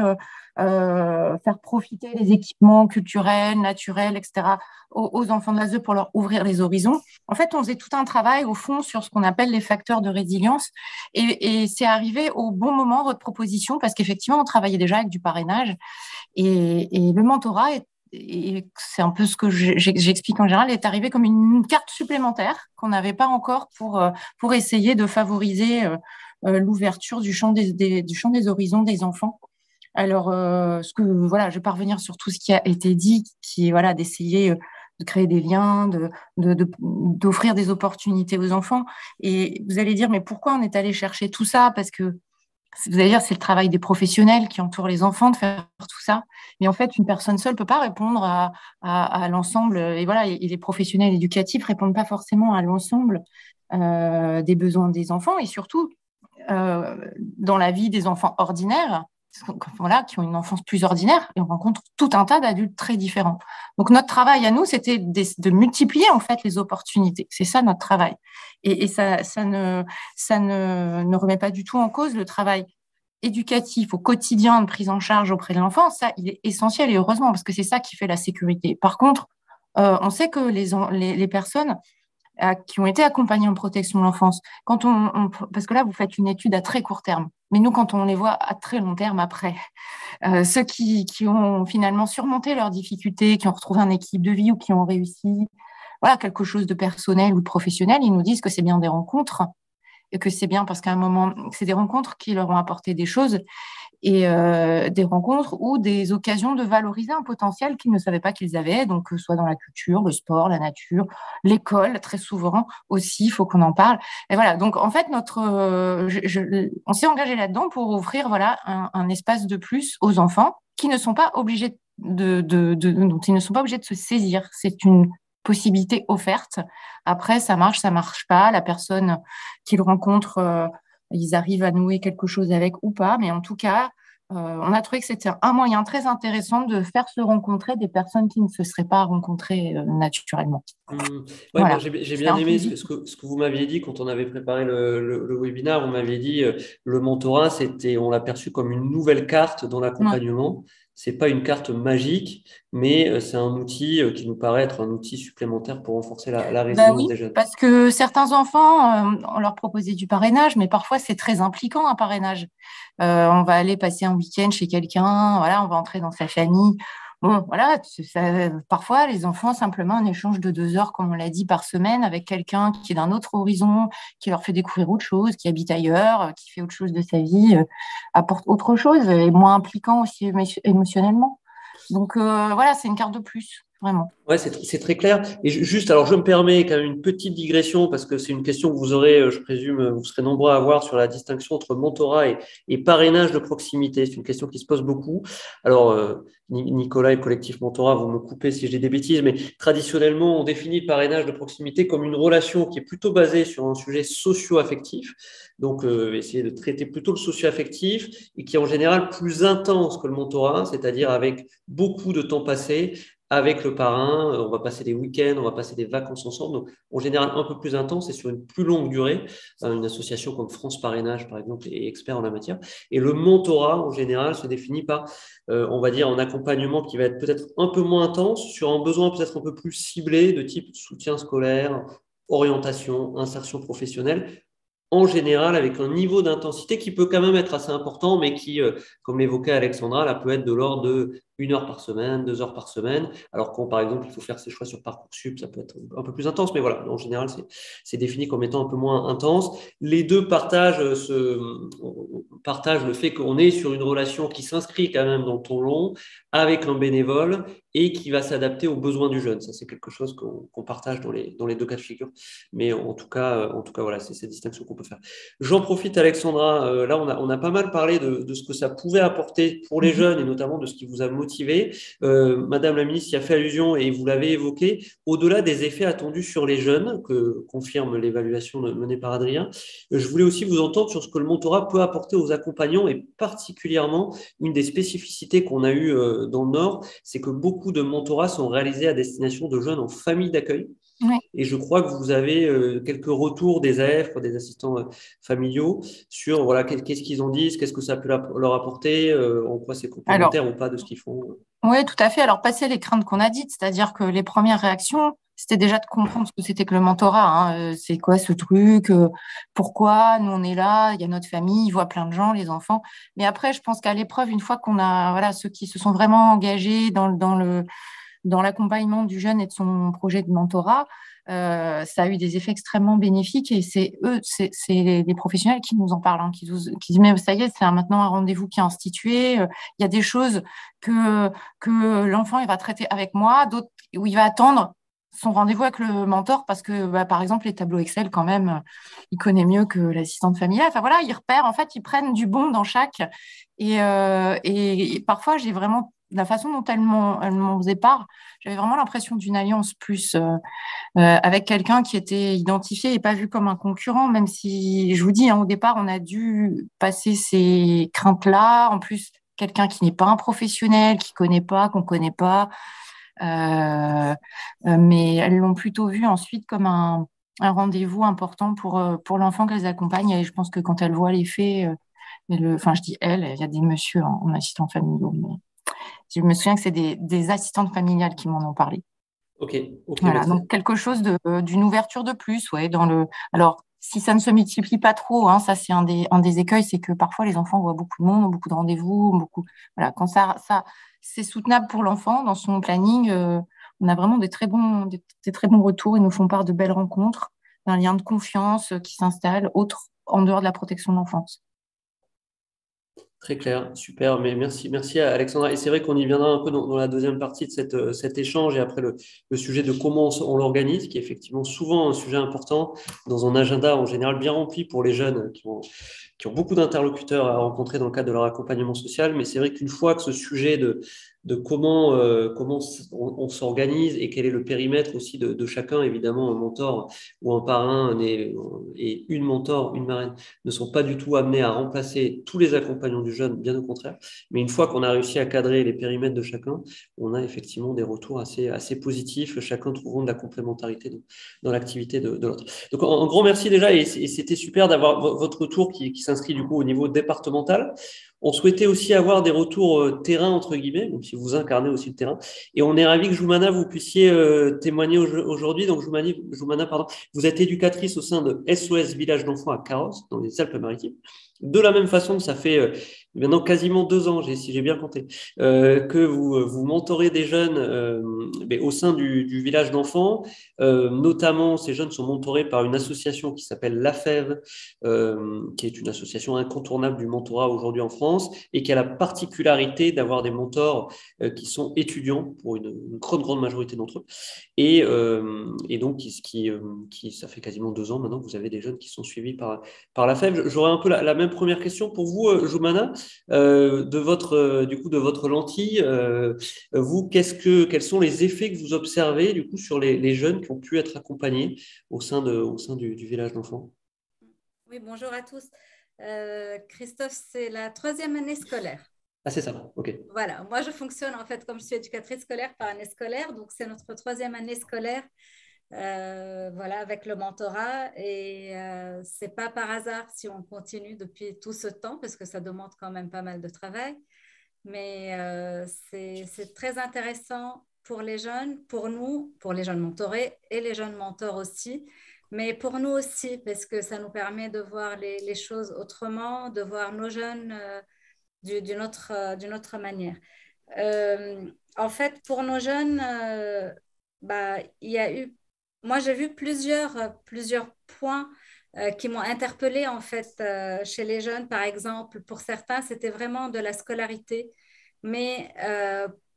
faire profiter les équipements culturels, naturels, etc., aux enfants de l'ASE pour leur ouvrir les horizons. En fait, on faisait tout un travail, au fond, sur ce qu'on appelle les facteurs de résilience. Et c'est arrivé au bon moment, votre proposition, parce qu'effectivement, on travaillait déjà avec du parrainage. Et le mentorat et c'est un peu ce que j'explique en général, est arrivé comme une carte supplémentaire qu'on n'avait pas encore pour essayer de favoriser l'ouverture du champ des horizons des enfants. Alors, je vais pas revenir sur tout ce qui a été dit, qui est d'essayer de créer des liens, d'offrir des opportunités aux enfants. Et vous allez dire, mais pourquoi on est allé chercher tout ça? Parce que vous allez dire, c'est le travail des professionnels qui entourent les enfants de faire tout ça. Mais en fait, une personne seule ne peut pas répondre à l'ensemble. Et les professionnels éducatifs ne répondent pas forcément à l'ensemble des besoins des enfants. Et surtout, dans la vie des enfants ordinaires, qui ont une enfance plus ordinaire, et on rencontre tout un tas d'adultes très différents. Donc, notre travail à nous, c'était de multiplier en fait les opportunités. C'est ça notre travail. Et ça ne remet pas du tout en cause le travail éducatif au quotidien de prise en charge auprès de l'enfant. Ça, il est essentiel et heureusement, parce que c'est ça qui fait la sécurité. Par contre, on sait que les personnes qui ont été accompagnés en protection de l'enfance, parce que là, vous faites une étude à très court terme, mais nous, quand on les voit à très long terme après, ceux qui ont finalement surmonté leurs difficultés, qui ont retrouvé un équilibre de vie ou qui ont réussi voilà, quelque chose de personnel ou de professionnel, ils nous disent que c'est bien des rencontres et que c'est bien parce qu'à un moment, c'est des rencontres qui leur ont apporté des choses et des rencontres ou des occasions de valoriser un potentiel qu'ils ne savaient pas qu'ils avaient, donc soit dans la culture, le sport, la nature, l'école, très souvent aussi, il faut qu'on en parle. Et voilà, donc en fait, on s'est engagé là-dedans pour offrir voilà, un espace de plus aux enfants qui ne sont pas obligés dont ils ne sont pas obligés de se saisir. C'est une possibilité offerte. Après, ça marche pas. La personne qu'ils rencontrent, ils arrivent à nouer quelque chose avec ou pas. Mais en tout cas, on a trouvé que c'était un moyen très intéressant de faire se rencontrer des personnes qui ne se seraient pas rencontrées naturellement. Ouais, Voilà. moi, j'ai bien aimé ce que vous m'aviez dit quand on avait préparé le webinaire. Vous m'aviez dit le mentorat, on l'a perçu comme une nouvelle carte dans l'accompagnement. C'est pas une carte magique, mais c'est un outil qui nous paraît être un outil supplémentaire pour renforcer la résilience des jeunes. Parce que certains enfants, on leur proposait du parrainage, mais parfois c'est très impliquant un parrainage. On va aller passer un week-end chez quelqu'un, voilà, on va entrer dans sa famille. Bon, voilà, parfois les enfants, simplement un échange de 2 heures, comme on l'a dit, par semaine avec quelqu'un qui est d'un autre horizon, qui leur fait découvrir autre chose, qui habite ailleurs, qui fait autre chose de sa vie, apporte autre chose et moins impliquant aussi émotionnellement. Donc voilà, c'est une carte de plus, vraiment. Ouais, c'est très clair. Et juste, alors je me permets quand même une petite digression parce que c'est une question que vous aurez, je présume, vous serez nombreux à avoir sur la distinction entre mentorat et parrainage de proximité. C'est une question qui se pose beaucoup. Alors, Nicolas et le collectif Mentorat vont me couper si je dis des bêtises, mais traditionnellement, on définit le parrainage de proximité comme une relation qui est plutôt basée sur un sujet socio-affectif. Donc, essayer de traiter plutôt le socio-affectif et qui est en général plus intense que le mentorat, c'est-à-dire avec beaucoup de temps passé avec le parrain, on va passer des week-ends, on va passer des vacances ensemble, donc en général un peu plus intense et sur une plus longue durée. Une association comme France Parrainage, par exemple, est expert en la matière. Et le mentorat, en général, se définit par, on va dire, un accompagnement qui va être peut-être un peu moins intense, sur un besoin peut-être un peu plus ciblé, de type soutien scolaire, orientation, insertion professionnelle, en général avec un niveau d'intensité qui peut quand même être assez important, mais qui, comme l'évoquait Alexandra, là, peut être de l'ordre de 1 heure par semaine, 2 heures par semaine. Alors quand, par exemple, il faut faire ses choix sur Parcoursup, ça peut être un peu plus intense, mais voilà, en général, c'est défini comme étant un peu moins intense. Les deux partagent le fait qu'on est sur une relation qui s'inscrit quand même dans le temps long, avec un bénévole et qui va s'adapter aux besoins du jeune. Ça, c'est quelque chose qu'on partage dans les deux cas de figure. Mais en tout cas, voilà, c'est cette distinction qu'on peut faire. J'en profite, Alexandra. Là, on a pas mal parlé de ce que ça pouvait apporter pour les jeunes et notamment de ce qui vous a motivé. Madame la ministre y a fait allusion et vous l'avez évoqué. Au-delà des effets attendus sur les jeunes, que confirme l'évaluation menée par Adrien, je voulais aussi vous entendre sur ce que le mentorat peut apporter aux accompagnants et particulièrement une des spécificités qu'on a eues dans le Nord, c'est que beaucoup de mentorats sont réalisés à destination de jeunes en famille d'accueil. Oui. Et je crois que vous avez quelques retours des AF, des assistants familiaux, sur voilà, qu'est-ce qu'ils en disent, qu'est-ce que ça peut leur apporter, en quoi c'est complémentaire ou pas de ce qu'ils font. Oui, tout à fait. Alors, passer les craintes qu'on a dites, c'est-à-dire que les premières réactions, c'était déjà de comprendre ce que c'était que le mentorat. C'est quoi ce truc, pourquoi nous on est là, il y a notre famille, ils voient plein de gens, les enfants. Mais après, je pense qu'à l'épreuve, une fois qu'on a voilà, ceux qui se sont vraiment engagés dans l'accompagnement du jeune et de son projet de mentorat, ça a eu des effets extrêmement bénéfiques et c'est les professionnels qui nous en parlent, qui disent mais ça y est, c'est maintenant un rendez-vous qui est institué, il y a des choses que l'enfant il va traiter avec moi, d'autres où il va attendre son rendez-vous avec le mentor parce que par exemple les tableaux Excel quand même il connaît mieux que l'assistante familiale, enfin voilà, ils repèrent, en fait ils prennent du bon dans chaque et parfois j'ai vraiment la façon dont elle m'en faisait part, j'avais vraiment l'impression d'une alliance plus avec quelqu'un qui était identifié et pas vu comme un concurrent, même si, je vous dis, au départ, on a dû passer ces craintes-là. En plus, quelqu'un qui n'est pas un professionnel, qu'on ne connaît pas. Mais elles l'ont plutôt vu ensuite comme un rendez-vous important pour l'enfant qu'elles accompagnent. Et je pense que quand elles voient les faits, je dis elles, il y a des messieurs en assistant familiaux, mais je me souviens que c'est des assistantes familiales qui m'en ont parlé. Ok. Voilà, donc quelque chose d'une ouverture de plus, ouais, alors, si ça ne se multiplie pas trop, ça c'est un des écueils, c'est que parfois les enfants voient beaucoup de monde, ont beaucoup de rendez-vous, voilà, quand ça c'est soutenable pour l'enfant dans son planning, On a vraiment des très bons retours. Ils nous font part de belles rencontres, d'un lien de confiance qui s'installe en dehors de la protection de l'enfance. Très clair, super, mais merci à Alexandra. Et c'est vrai qu'on y viendra un peu dans la deuxième partie de cet échange et après le sujet de comment on l'organise, qui est effectivement souvent un sujet important dans un agenda en général bien rempli pour les jeunes qui ont beaucoup d'interlocuteurs à rencontrer dans le cadre de leur accompagnement social. Mais c'est vrai qu'une fois que ce sujet de comment on s'organise et quel est le périmètre aussi de chacun, évidemment, un mentor ou un parrain et une mentor, une marraine, ne sont pas du tout amenés à remplacer tous les accompagnants du jeune, bien au contraire. Mais une fois qu'on a réussi à cadrer les périmètres de chacun, on a effectivement des retours assez positifs, chacun trouvant de la complémentarité dans l'activité de l'autre. Donc, un grand merci déjà, et c'était super d'avoir votre retour qui s'inscrit du coup au niveau départemental. On souhaitait aussi avoir des retours terrain, entre guillemets, même si vous incarnez aussi le terrain. Et on est ravis que Joumana, vous puissiez témoigner aujourd'hui. Donc, Joumana, pardon, vous êtes éducatrice au sein de SOS Village d'Enfants à Carros, dans les Alpes-Maritimes. De la même façon, ça fait maintenant quasiment 2 ans, si j'ai bien compté, que vous mentorez des jeunes au sein du village d'enfants. Notamment, ces jeunes sont mentorés par une association qui s'appelle La Fève, qui est une association incontournable du mentorat aujourd'hui en France et qui a la particularité d'avoir des mentors qui sont étudiants pour une grande majorité d'entre eux. Et donc, ça fait quasiment 2 ans maintenant que vous avez des jeunes qui sont suivis par La Fève. J'aurais un peu la même première question pour vous, Joumana, de votre lentille. Vous, quels sont les effets que vous observez du coup sur les jeunes qui ont pu être accompagnés au sein du village d'enfants? Oui, bonjour à tous. Christophe, c'est la 3e année scolaire. Ah, c'est ça, ok. Voilà, moi je fonctionne en fait comme je suis éducatrice scolaire par année scolaire, donc c'est notre 3e année scolaire. Voilà, avec le mentorat, et c'est pas par hasard si on continue depuis tout ce temps parce que ça demande quand même pas mal de travail, mais c'est très intéressant pour les jeunes, pour nous, pour les jeunes mentorés et les jeunes mentors aussi, mais pour nous aussi parce que ça nous permet de voir les choses autrement, de voir nos jeunes d'une autre manière. En fait, pour nos jeunes, il y a eu, moi j'ai vu plusieurs points qui m'ont interpellée en fait chez les jeunes. Par exemple, pour certains, c'était vraiment de la scolarité, mais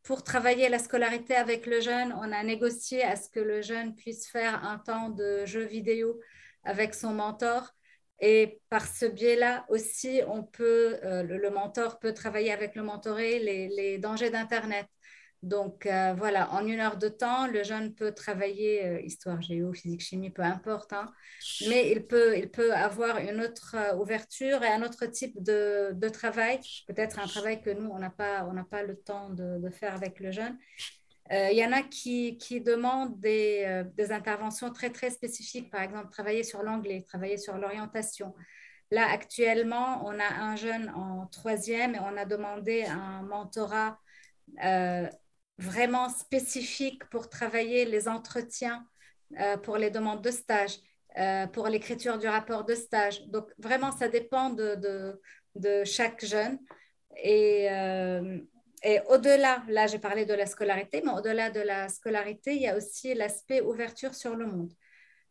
pour travailler la scolarité avec le jeune, on a négocié à ce que le jeune puisse faire un temps de jeu vidéo avec son mentor. Et par ce biais-là aussi, le mentor peut travailler avec le mentoré les dangers d'Internet. Donc voilà, en 1 heure de temps, le jeune peut travailler histoire, géo, physique, chimie, peu importe, hein, mais il peut avoir une autre ouverture et un autre type de travail, peut-être un travail que nous, on n'a pas le temps de faire avec le jeune. Il y en a qui demandent des interventions très, très spécifiques, par exemple, travailler sur l'anglais, travailler sur l'orientation. Là, actuellement, on a un jeune en 3e et on a demandé un mentorat vraiment spécifique pour travailler les entretiens, pour les demandes de stage, pour l'écriture du rapport de stage. Donc, vraiment, ça dépend de chaque jeune. Et au-delà, là j'ai parlé de la scolarité, mais au-delà de la scolarité, il y a aussi l'aspect ouverture sur le monde.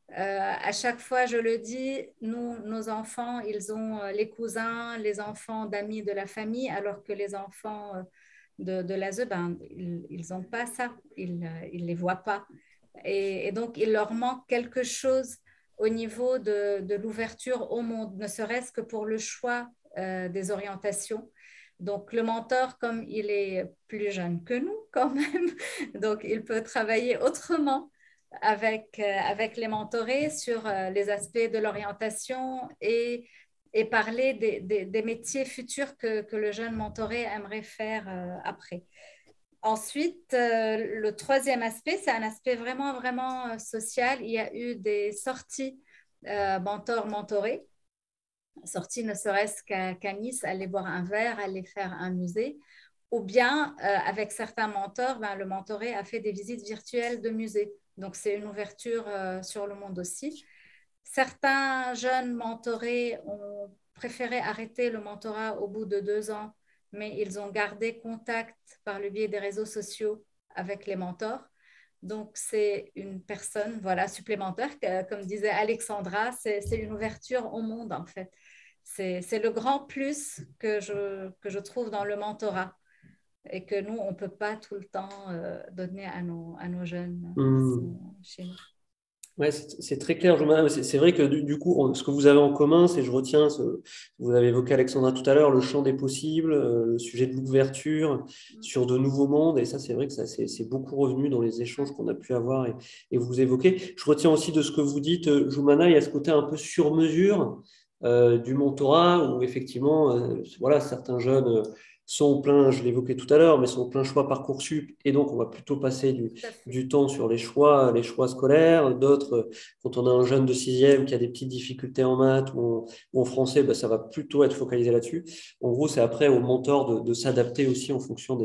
À chaque fois, je le dis, nos enfants, ils ont les cousins, les enfants d'amis de la famille, alors que les enfants de l'ASE, ils n'ont pas ça, ils ne les voient pas. Et donc, il leur manque quelque chose au niveau de l'ouverture au monde, ne serait-ce que pour le choix des orientations. Donc, le mentor, comme il est plus jeune que nous quand même, donc il peut travailler autrement avec les mentorés sur les aspects de l'orientation et parler des métiers futurs que le jeune mentoré aimerait faire après. Ensuite, le 3e aspect, c'est un aspect vraiment, vraiment social. Il y a eu des sorties mentor-mentoré, sorties ne serait-ce qu'à Nice, aller boire un verre, aller faire un musée, ou bien avec certains mentors, le mentoré a fait des visites virtuelles de musées. Donc, c'est une ouverture sur le monde aussi. Certains jeunes mentorés ont préféré arrêter le mentorat au bout de 2 ans, mais ils ont gardé contact par le biais des réseaux sociaux avec les mentors. Donc, c'est une personne supplémentaire, comme disait Alexandra, c'est une ouverture au monde en fait. C'est le grand plus que je trouve dans le mentorat et que nous, on ne peut pas tout le temps donner à nos jeunes qui sont chez nous. Ouais, c'est très clair. C'est vrai que du coup, ce que vous avez en commun, je retiens, vous avez évoqué Alexandra tout à l'heure, le champ des possibles, le sujet de l'ouverture sur de nouveaux mondes. Et ça, c'est vrai que c'est beaucoup revenu dans les échanges qu'on a pu avoir et vous évoquez. Je retiens aussi de ce que vous dites, Joumana, il y a ce côté un peu sur mesure du mentorat où effectivement, certains jeunes sont plein, je l'évoquais tout à l'heure, mais sont plein choix Parcoursup et donc on va plutôt passer du temps sur les choix scolaires. D'autres, quand on a un jeune de 6e qui a des petites difficultés en maths ou en français, ça va plutôt être focalisé là-dessus. En gros, c'est après au mentor de s'adapter aussi en fonction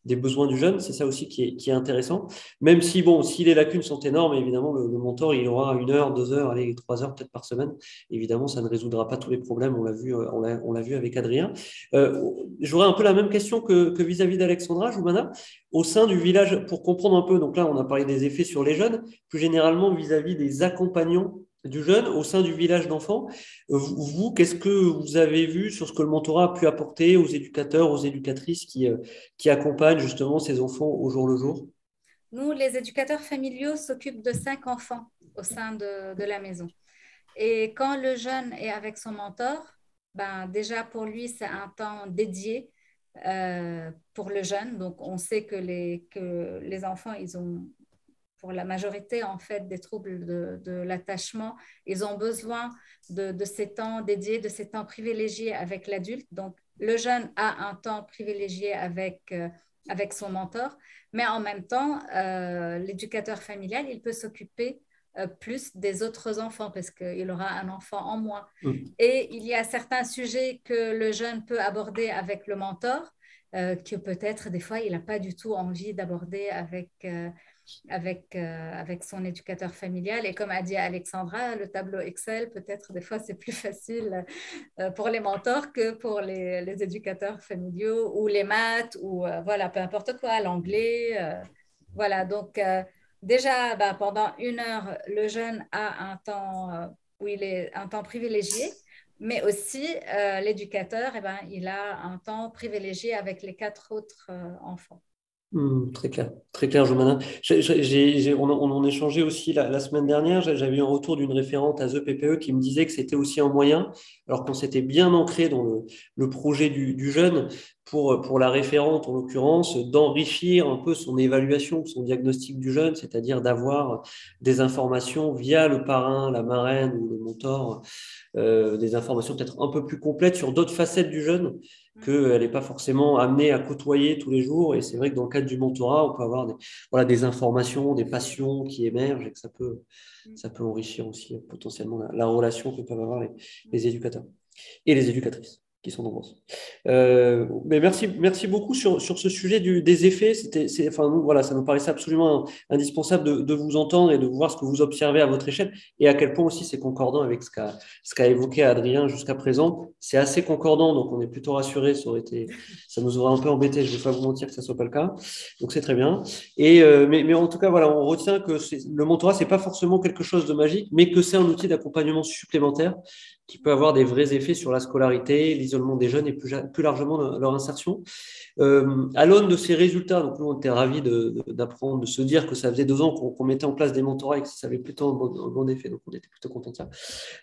des besoins du jeune. C'est ça aussi qui est intéressant. Même si, si les lacunes sont énormes, évidemment, le mentor, il aura 1 heure, 2 heures, 3 heures peut-être par semaine. Évidemment, ça ne résoudra pas tous les problèmes. On l'a vu avec Adrien. J'aurais un peu la même question que vis-à-vis d'Alexandra, Joumana, au sein du village, pour comprendre un peu, donc là on a parlé des effets sur les jeunes, plus généralement vis-à-vis des accompagnants du jeune au sein du village d'enfants. Vous, qu'est-ce que vous avez vu sur ce que le mentorat a pu apporter aux éducateurs, aux éducatrices qui accompagnent justement ces enfants au jour le jour? Nous, les éducateurs familiaux s'occupent de 5 enfants au sein de la maison. Et quand le jeune est avec son mentor, déjà pour lui, c'est un temps dédié pour le jeune. Donc, on sait que les enfants, ils ont, pour la majorité, en fait, des troubles de l'attachement. Ils ont besoin de ces temps dédiés, de ces temps privilégiés avec l'adulte. Donc, le jeune a un temps privilégié avec son mentor, mais en même temps, l'éducateur familial, il peut s'occuper plus des autres enfants parce qu'il aura un enfant en moins. Et il y a certains sujets que le jeune peut aborder avec le mentor que peut-être des fois il n'a pas du tout envie d'aborder avec son éducateur familial. Et comme a dit Alexandra, le tableau Excel, peut-être des fois c'est plus facile pour les mentors que pour les éducateurs familiaux ou les maths ou peu importe quoi, l'anglais. Donc déjà, pendant 1 heure, le jeune a un temps où il est un temps privilégié, mais aussi l'éducateur, il a un temps privilégié avec les 4 autres enfants. Très clair, Joumana. On en échangeait aussi la semaine dernière. J'avais eu un retour d'une référente à The PPE qui me disait que c'était aussi un moyen, alors qu'on s'était bien ancré dans le projet du jeune, pour la référente en l'occurrence, d'enrichir un peu son évaluation, son diagnostic du jeune, c'est-à-dire d'avoir des informations via le parrain, la marraine ou le mentor, des informations peut-être un peu plus complètes sur d'autres facettes du jeune qu'elle n'est pas forcément amenée à côtoyer tous les jours. Et c'est vrai que dans le cadre du mentorat, on peut avoir des informations, des passions qui émergent et que ça peut enrichir aussi potentiellement la relation que peuvent avoir les éducateurs et les éducatrices qui sont nombreuses. Mais merci beaucoup sur ce sujet des effets. Ça nous paraissait absolument indispensable de vous entendre et de voir ce que vous observez à votre échelle et à quel point aussi c'est concordant avec ce qu'a évoqué Adrien jusqu'à présent. C'est assez concordant, donc on est plutôt rassurés. Ça nous aurait un peu embêté, je ne vais pas vous mentir que ça ne soit pas le cas. Donc c'est très bien. Mais en tout cas, on retient que le mentorat, ce n'est pas forcément quelque chose de magique, mais que c'est un outil d'accompagnement supplémentaire qui peut avoir des vrais effets sur la scolarité, l'isolement des jeunes et plus largement leur insertion. À l'aune de ces résultats, donc nous on était ravis d'apprendre, de se dire que ça faisait 2 ans qu'on mettait en place des mentorats et que ça avait plutôt un bon effet, donc on était plutôt contents de ça.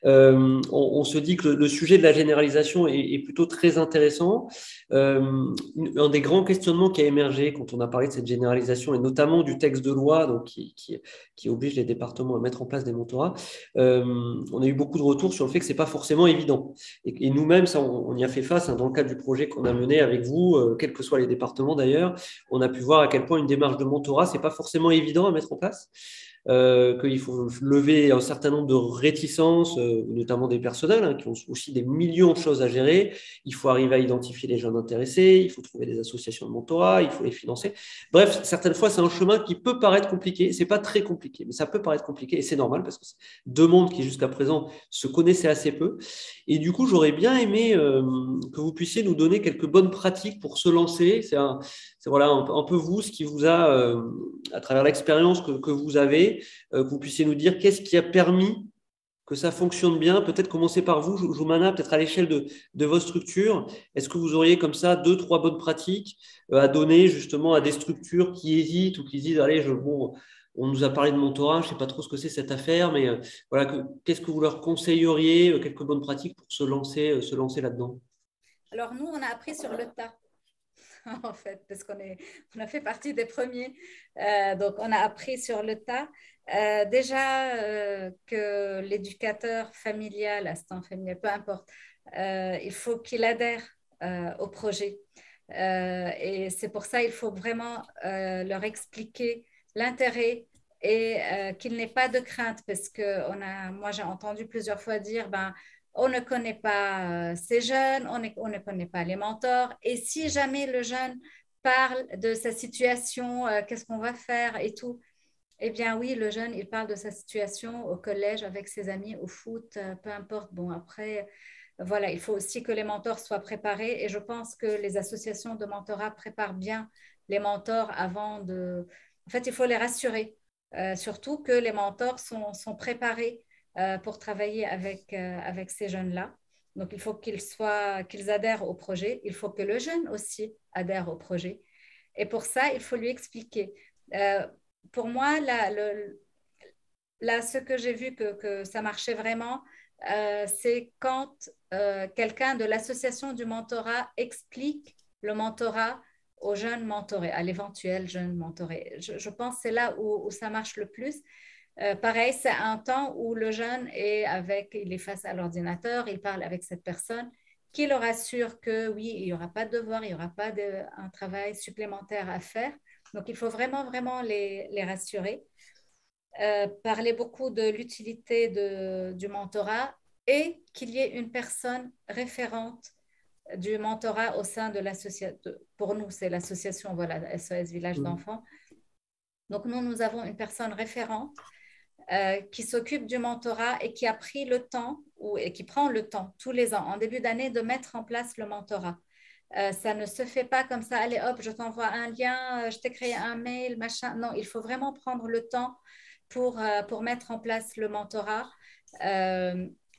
On se dit que le sujet de la généralisation est plutôt très intéressant. Un des grands questionnements qui a émergé quand on a parlé de cette généralisation et notamment du texte de loi donc, qui oblige les départements à mettre en place des mentorats, on a eu beaucoup de retours sur le fait que ce n'est pas forcément évident. Et nous-mêmes, ça, on y a fait face dans le cadre du projet qu'on a mené avec vous, quels que soient les départements d'ailleurs. On a pu voir à quel point une démarche de mentorat, ce n'est pas forcément évident à mettre en place. Qu'il faut lever un certain nombre de réticences, notamment des personnels qui ont aussi des millions de choses à gérer. Il faut arriver à identifier les jeunes intéressés, il faut trouver des associations de mentorat, il faut les financer. Bref, certaines fois, c'est un chemin qui peut paraître compliqué. Ce n'est pas très compliqué, mais ça peut paraître compliqué et c'est normal parce que c'est 2 mondes qui, jusqu'à présent, se connaissaient assez peu. Et du coup, j'aurais bien aimé que vous puissiez nous donner quelques bonnes pratiques pour se lancer. C'est voilà, un peu vous, ce qui vous a, à travers l'expérience que vous avez, que vous puissiez nous dire qu'est-ce qui a permis que ça fonctionne bien. Peut-être commencer par vous, Joumana, peut-être à l'échelle de votre structure. Est-ce que vous auriez comme ça 2-3 bonnes pratiques à donner justement à des structures qui hésitent ou qui disent, allez, bon, on nous a parlé de mentorat, je ne sais pas trop ce que c'est cette affaire, mais voilà, qu'est-ce que vous leur conseilleriez, quelques bonnes pratiques pour se lancer là-dedans? Alors, nous, on a appris sur le tas, en fait, parce on a fait partie des premiers. Donc, on a appris sur le tas. Déjà que l'éducateur familial, assistant familial, peu importe, il faut qu'il adhère au projet. Et c'est pour ça qu'il faut vraiment leur expliquer l'intérêt et qu'il n'ait pas de crainte, parce que moi, j'ai entendu plusieurs fois dire, on ne connaît pas ces jeunes, on ne connaît pas les mentors. Et si jamais le jeune parle de sa situation, qu'est-ce qu'on va faire et tout, eh bien oui, le jeune, il parle de sa situation au collège avec ses amis, au foot, peu importe. Bon, après, voilà, il faut aussi que les mentors soient préparés et je pense que les associations de mentorat préparent bien les mentors avant de… En fait, il faut les rassurer, surtout que les mentors sont préparés pour travailler avec ces jeunes-là. Donc, il faut qu'ils adhèrent au projet. Il faut que le jeune aussi adhère au projet. Et pour ça, il faut lui expliquer. Pour moi, là, ce que j'ai vu que ça marchait vraiment, c'est quand quelqu'un de l'association du mentorat explique le mentorat aux jeunes mentorés, à l'éventuel jeune mentoré. Je pense que c'est là où ça marche le plus. Pareil, c'est un temps où le jeune il est face à l'ordinateur, il parle avec cette personne qui le rassure que oui, il n'y aura pas de devoir, il n'y aura pas un travail supplémentaire à faire. Donc, il faut vraiment, vraiment les rassurer. Parler beaucoup de l'utilité du mentorat et qu'il y ait une personne référente du mentorat au sein de l'association. Pour nous, c'est l'association, voilà, SOS Village d'Enfants. Donc, nous avons une personne référente qui s'occupe du mentorat et qui a pris le temps et qui prend le temps tous les ans, en début d'année, de mettre en place le mentorat. Ça ne se fait pas comme ça, allez hop, je t'envoie un lien, je t'ai créé un mail, machin. Non, il faut vraiment prendre le temps pour mettre en place le mentorat.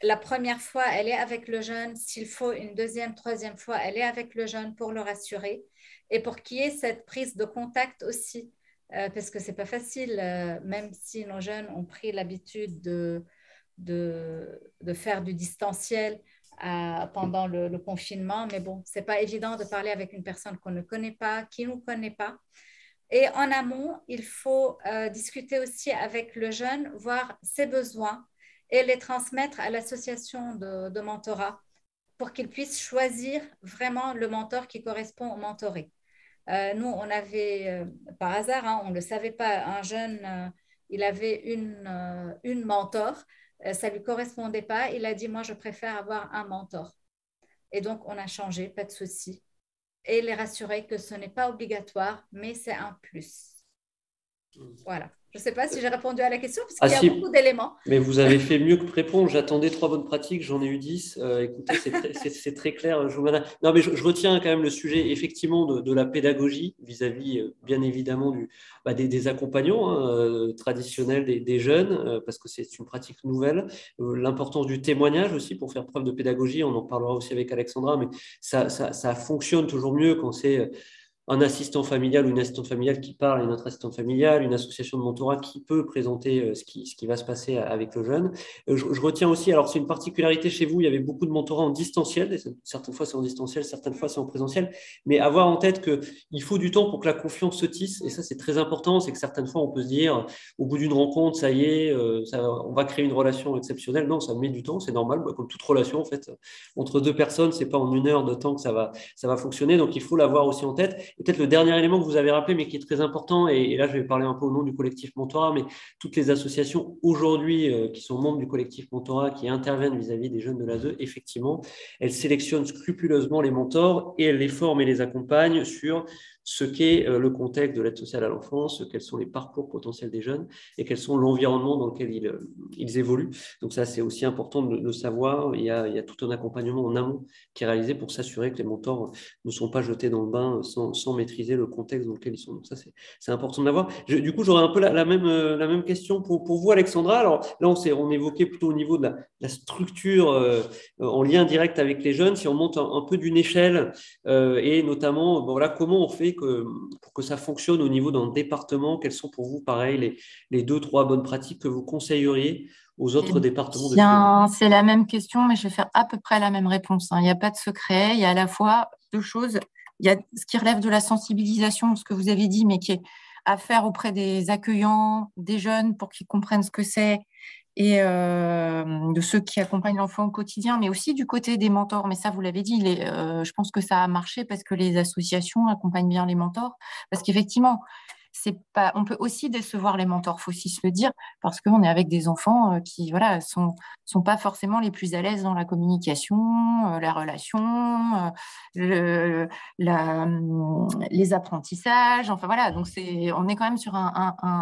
La première fois, elle est avec le jeune. S'il faut une deuxième, troisième fois, elle est avec le jeune pour le rassurer et pour qu'il y ait cette prise de contact aussi. Parce que ce n'est pas facile, même si nos jeunes ont pris l'habitude de faire du distanciel pendant le confinement. Mais bon, ce n'est pas évident de parler avec une personne qu'on ne connaît pas, qui ne nous connaît pas. Et en amont, il faut discuter aussi avec le jeune, voir ses besoins et les transmettre à l'association de mentorat pour qu'il puisse choisir vraiment le mentor qui correspond au mentoré. Nous, on avait, par hasard, hein, on ne le savait pas, un jeune, il avait une mentor, ça ne lui correspondait pas. Il a dit, moi, je préfère avoir un mentor. Et donc, on a changé, pas de souci. Et les rassurer que ce n'est pas obligatoire, mais c'est un plus. Voilà. Je ne sais pas si j'ai répondu à la question, parce qu'il y a beaucoup d'éléments. Mais vous avez fait mieux que répondre. J'attendais 3 bonnes pratiques, j'en ai eu 10. Écoutez, c'est très clair, Joumana. Non, mais je retiens quand même le sujet, effectivement, de la pédagogie vis-à-vis, bien évidemment, des accompagnants traditionnels des jeunes, parce que c'est une pratique nouvelle. L'importance du témoignage aussi pour faire preuve de pédagogie. On en parlera aussi avec Alexandra, mais ça fonctionne toujours mieux quand c'est un assistant familial ou une assistante familiale qui parle et notre assistante familiale, une association de mentorat qui peut présenter ce qui va se passer avec le jeune. Je retiens aussi, alors c'est une particularité chez vous, il y avait beaucoup de mentorat en distanciel, certaines fois c'est en distanciel, certaines fois c'est en présentiel, mais avoir en tête qu'il faut du temps pour que la confiance se tisse, et ça c'est très important, c'est que certaines fois on peut se dire, au bout d'une rencontre, ça y est, on va créer une relation exceptionnelle. Non, ça met du temps, c'est normal, comme toute relation en fait, entre deux personnes, c'est pas en 1 heure de temps que ça va fonctionner, donc il faut l'avoir aussi en tête. Et peut-être le dernier élément que vous avez rappelé, mais qui est très important, et là je vais parler un peu au nom du collectif Mentorat, mais toutes les associations aujourd'hui qui sont membres du collectif Mentorat, qui interviennent vis-à-vis des jeunes de l'ASE, effectivement, elles sélectionnent scrupuleusement les mentors et elles les forment et les accompagnent sur ce qu'est le contexte de l'aide sociale à l'enfance, quels sont les parcours potentiels des jeunes et quels sont l'environnement dans lequel ils évoluent. Donc ça, c'est aussi important de le savoir. Il y a tout un accompagnement en amont qui est réalisé pour s'assurer que les mentors ne sont pas jetés dans le bain sans maîtriser le contexte dans lequel ils sont. Donc ça, c'est important de l'avoir. Du coup, j'aurais un peu la même question pour vous, Alexandra. Alors là, on évoquait plutôt au niveau de la structure en lien direct avec les jeunes. Si on monte un peu d'une échelle et notamment, bon, voilà, comment on fait pour que ça fonctionne au niveau d'un département? Quelles sont pour vous, pareil, les 2-3 bonnes pratiques que vous conseilleriez aux autres départements de Bien, c'est la même question, mais je vais faire à peu près la même réponse. Il n'y a pas de secret. Il y a à la fois deux choses. Il y a ce qui relève de la sensibilisation, ce que vous avez dit, mais qui est à faire auprès des accueillants, des jeunes, pour qu'ils comprennent ce que c'est, et de ceux qui accompagnent l'enfant au quotidien, mais aussi du côté des mentors. Mais ça, vous l'avez dit, je pense que ça a marché parce que les associations accompagnent bien les mentors. Parce qu'effectivement, on peut aussi décevoir les mentors, faut aussi se le dire, parce qu'on est avec des enfants qui, voilà, sont pas forcément les plus à l'aise dans la communication, la relation, les apprentissages. Enfin voilà, donc on est quand même sur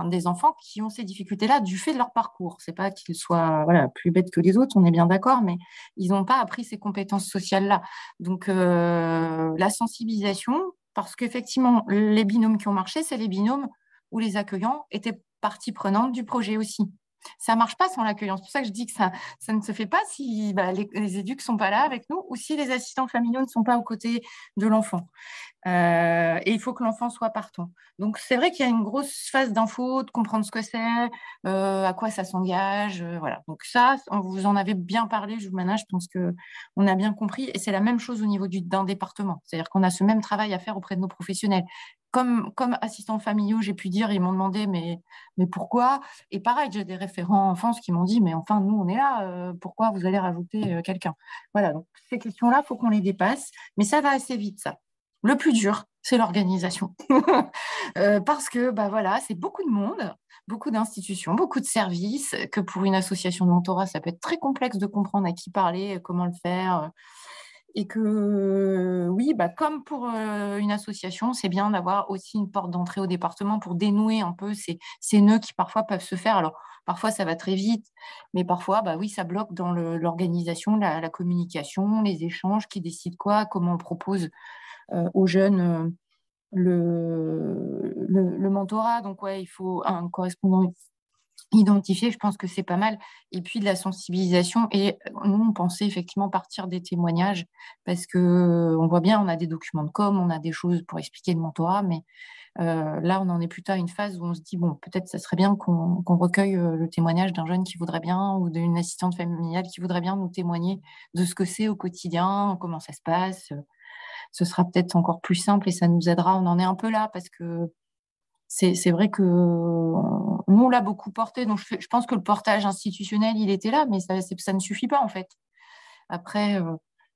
des enfants qui ont ces difficultés-là du fait de leur parcours. C'est pas qu'ils soient plus bêtes que les autres, on est bien d'accord, mais ils n'ont pas appris ces compétences sociales-là. Donc la sensibilisation. Parce qu'effectivement, les binômes qui ont marché, c'est les binômes où les accueillants étaient partie prenante du projet aussi. Ça ne marche pas sans l'accueillant. C'est pour ça que je dis que ça ne se fait pas si les éducs ne sont pas là avec nous ou si les assistants familiaux ne sont pas aux côtés de l'enfant. Et il faut que l'enfant soit partant. Donc, c'est vrai qu'il y a une grosse phase d'info, de comprendre ce que c'est, à quoi ça s'engage. Voilà. Donc ça, vous en avez bien parlé, Joumana, je pense qu'on a bien compris. Et c'est la même chose au niveau d'un département. C'est-à-dire qu'on a ce même travail à faire auprès de nos professionnels. Comme assistants familiaux, j'ai pu dire, ils m'ont demandé, mais pourquoi? Et pareil, j'ai des référents enfance qui m'ont dit, mais enfin, nous, on est là, pourquoi vous allez rajouter quelqu'un? Voilà, donc ces questions-là, il faut qu'on les dépasse. Mais ça va assez vite, ça. Le plus dur, c'est l'organisation. Parce que voilà, c'est beaucoup de monde, beaucoup d'institutions, beaucoup de services, que pour une association de mentorat, ça peut être très complexe de comprendre à qui parler, comment le faire. Et que oui, comme pour une association, c'est bien d'avoir aussi une porte d'entrée au département pour dénouer un peu ces nœuds qui parfois peuvent se faire. Alors, parfois, ça va très vite, mais parfois, oui, ça bloque dans l'organisation, la communication, les échanges, qui décident quoi, comment on propose aux jeunes le mentorat. Donc, ouais, il faut un correspondant identifié, je pense que c'est pas mal. Et puis de la sensibilisation. Et nous, on pensait effectivement partir des témoignages parce qu'on voit bien, on a des documents de com, on a des choses pour expliquer le mentorat, mais là, on en est plutôt à une phase où on se dit, bon, peut-être ça serait bien qu'on recueille le témoignage d'un jeune qui voudrait bien ou d'une assistante familiale qui voudrait bien nous témoigner de ce que c'est au quotidien, comment ça se passe. Ce sera peut-être encore plus simple et ça nous aidera. On en est un peu là parce que c'est vrai que nous, on l'a beaucoup porté. Donc, je pense que le portage institutionnel, il était là, mais ça ne suffit pas, en fait. Après,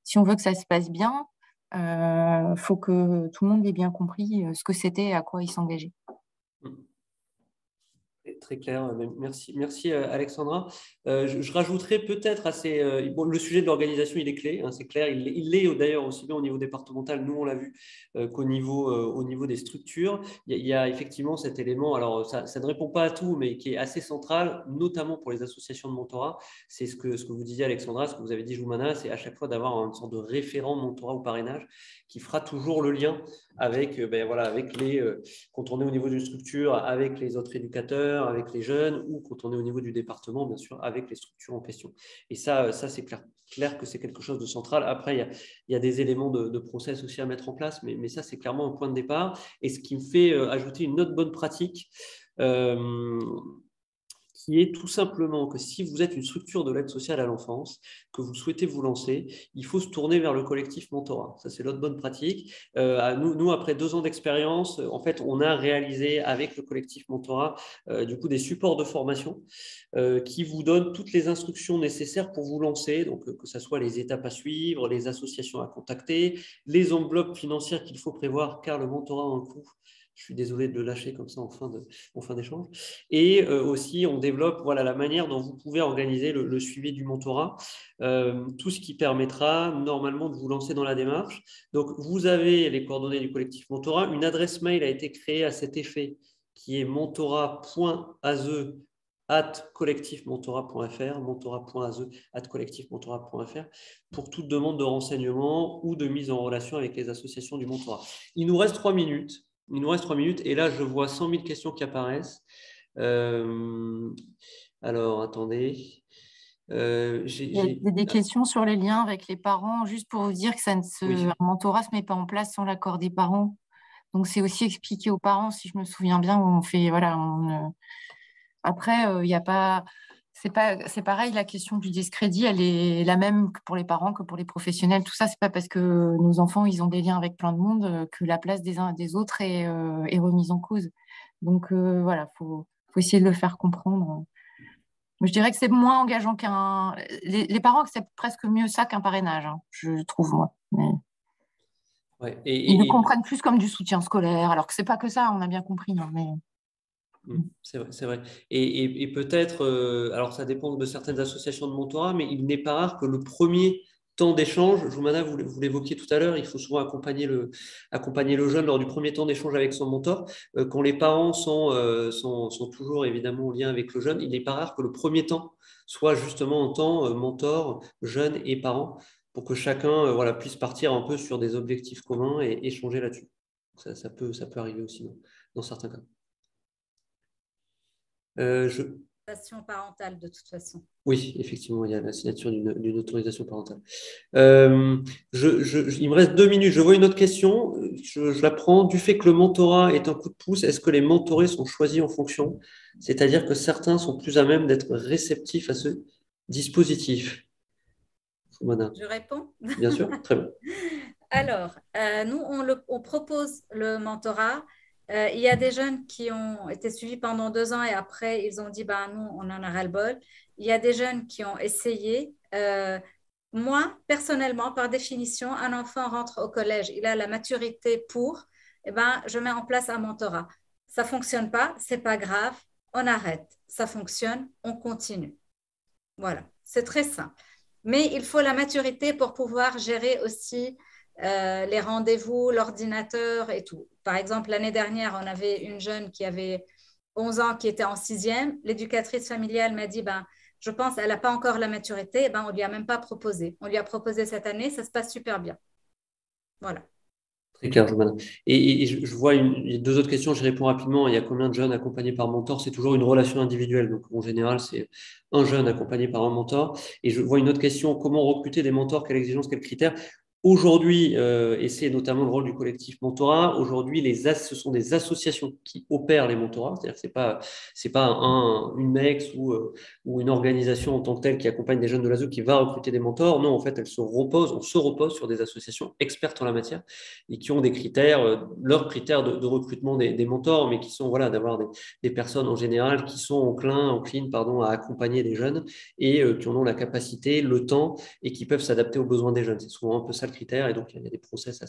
si on veut que ça se passe bien, faut que tout le monde ait bien compris ce que c'était et à quoi il s'engageait. Très clair, merci Alexandra. Je rajouterais peut-être le sujet de l'organisation, il est clé, c'est clair, il l'est d'ailleurs aussi bien au niveau départemental, nous on l'a vu, qu'au niveau des structures. Il y a effectivement cet élément, alors ça ne répond pas à tout, mais qui est assez central, notamment pour les associations de mentorat. C'est ce que vous disiez Alexandra, ce que vous avez dit Joumana, c'est à chaque fois d'avoir une sorte de référent mentorat ou parrainage qui fera toujours le lien avec quand on est au niveau d'une structure, avec les autres éducateurs, avec les jeunes, ou quand on est au niveau du département, bien sûr, avec les structures en question. Et ça c'est clair que c'est quelque chose de central. Après, il y a des éléments de process aussi à mettre en place, mais ça, c'est clairement un point de départ. Et ce qui me fait ajouter une autre bonne pratique, qui est tout simplement que si vous êtes une structure de l'aide sociale à l'enfance, que vous souhaitez vous lancer, il faut se tourner vers le collectif mentorat. Ça, c'est l'autre bonne pratique. Nous, après 2 ans d'expérience, en fait, on a réalisé avec le collectif mentorat du coup des supports de formation qui vous donnent toutes les instructions nécessaires pour vous lancer, donc que ce soit les étapes à suivre, les associations à contacter, les enveloppes financières qu'il faut prévoir, car le mentorat a un coût. Je suis désolé de le lâcher comme ça en fin d'échange. Et aussi, on développe la manière dont vous pouvez organiser le suivi du mentorat, tout ce qui permettra normalement de vous lancer dans la démarche. Donc, vous avez les coordonnées du collectif Mentorat. Une adresse mail a été créée à cet effet, qui est mentorat.aze@collectifmentorat.fr, mentorat.aze@collectifmentorat.fr, pour toute demande de renseignement ou de mise en relation avec les associations du mentorat. Il nous reste 3 minutes. Et là, je vois 100 000 questions qui apparaissent. Alors, attendez. Il y a des questions sur les liens avec les parents, juste pour vous dire que un mentorat ne se met pas en place sans l'accord des parents. Donc, c'est aussi expliqué aux parents, si je me souviens bien, où on fait, Après, il n'y a pas... C'est pareil, la question du discrédit, elle est la même que pour les parents, que pour les professionnels. Tout ça, c'est pas parce que nos enfants, ils ont des liens avec plein de monde que la place des uns et des autres est remise en cause. Donc, faut essayer de le faire comprendre. Je dirais que c'est moins engageant qu'un... Les parents acceptent presque mieux ça qu'un parrainage, hein, je trouve, moi. Mais... Ouais, ils le comprennent plus comme du soutien scolaire, alors que c'est pas que ça, on a bien compris. Hein, mais... C'est vrai. Et peut-être, alors ça dépend de certaines associations de mentorat, mais il n'est pas rare que le premier temps d'échange, Joumana, vous l'évoquiez tout à l'heure, il faut souvent accompagner le jeune lors du premier temps d'échange avec son mentor. Quand les parents sont toujours évidemment en lien avec le jeune, il n'est pas rare que le premier temps soit justement en temps mentor, jeune et parent, pour que chacun puisse partir un peu sur des objectifs communs et échanger là-dessus. Ça peut arriver aussi dans certains cas. Parentale de toute façon. Oui, effectivement, il y a la signature d'une autorisation parentale. Il me reste 2 minutes. Je vois une autre question. Je la prends. Du fait que le mentorat est un coup de pouce, est-ce que les mentorés sont choisis en fonction? C'est-à-dire que certains sont plus à même d'être réceptifs à ce dispositif. Je réponds? Bien sûr, très bien. Alors, nous, on propose le mentorat. Il y a des jeunes qui ont été suivis pendant 2 ans et après, ils ont dit, nous, on en a ras-le-bol. Il y a des jeunes qui ont essayé. Moi, personnellement, par définition, un enfant rentre au collège, il a la maturité pour, je mets en place un mentorat. Ça ne fonctionne pas, ce n'est pas grave, on arrête. Ça fonctionne, on continue. Voilà, c'est très simple. Mais il faut la maturité pour pouvoir gérer aussi les rendez-vous, l'ordinateur et tout. Par exemple, l'année dernière, on avait une jeune qui avait 11 ans qui était en 6e. L'éducatrice familiale m'a dit, je pense qu'elle n'a pas encore la maturité. On ne lui a même pas proposé. On lui a proposé cette année, ça se passe super bien. Voilà. Très clair, Joumana. Et je vois il y a 2 autres questions, je réponds rapidement. Il y a combien de jeunes accompagnés par mentor? C'est toujours une relation individuelle. Donc, en général, c'est un jeune accompagné par un mentor. Et je vois une autre question, comment recruter des mentors? Quelle exigence, quels critères? Aujourd'hui, et c'est notamment le rôle du collectif mentorat, aujourd'hui, ce sont des associations qui opèrent les mentorats. C'est-à-dire que c'est pas une MEX ou une organisation en tant que telle qui accompagne des jeunes de l'ASE qui va recruter des mentors. Non, en fait, on se repose sur des associations expertes en la matière et qui ont des critères, leurs critères de recrutement des mentors, mais qui sont d'avoir des personnes en général qui sont enclines à accompagner des jeunes et qui en ont la capacité, le temps et qui peuvent s'adapter aux besoins des jeunes. C'est souvent un peu ça le critère et donc il y a des process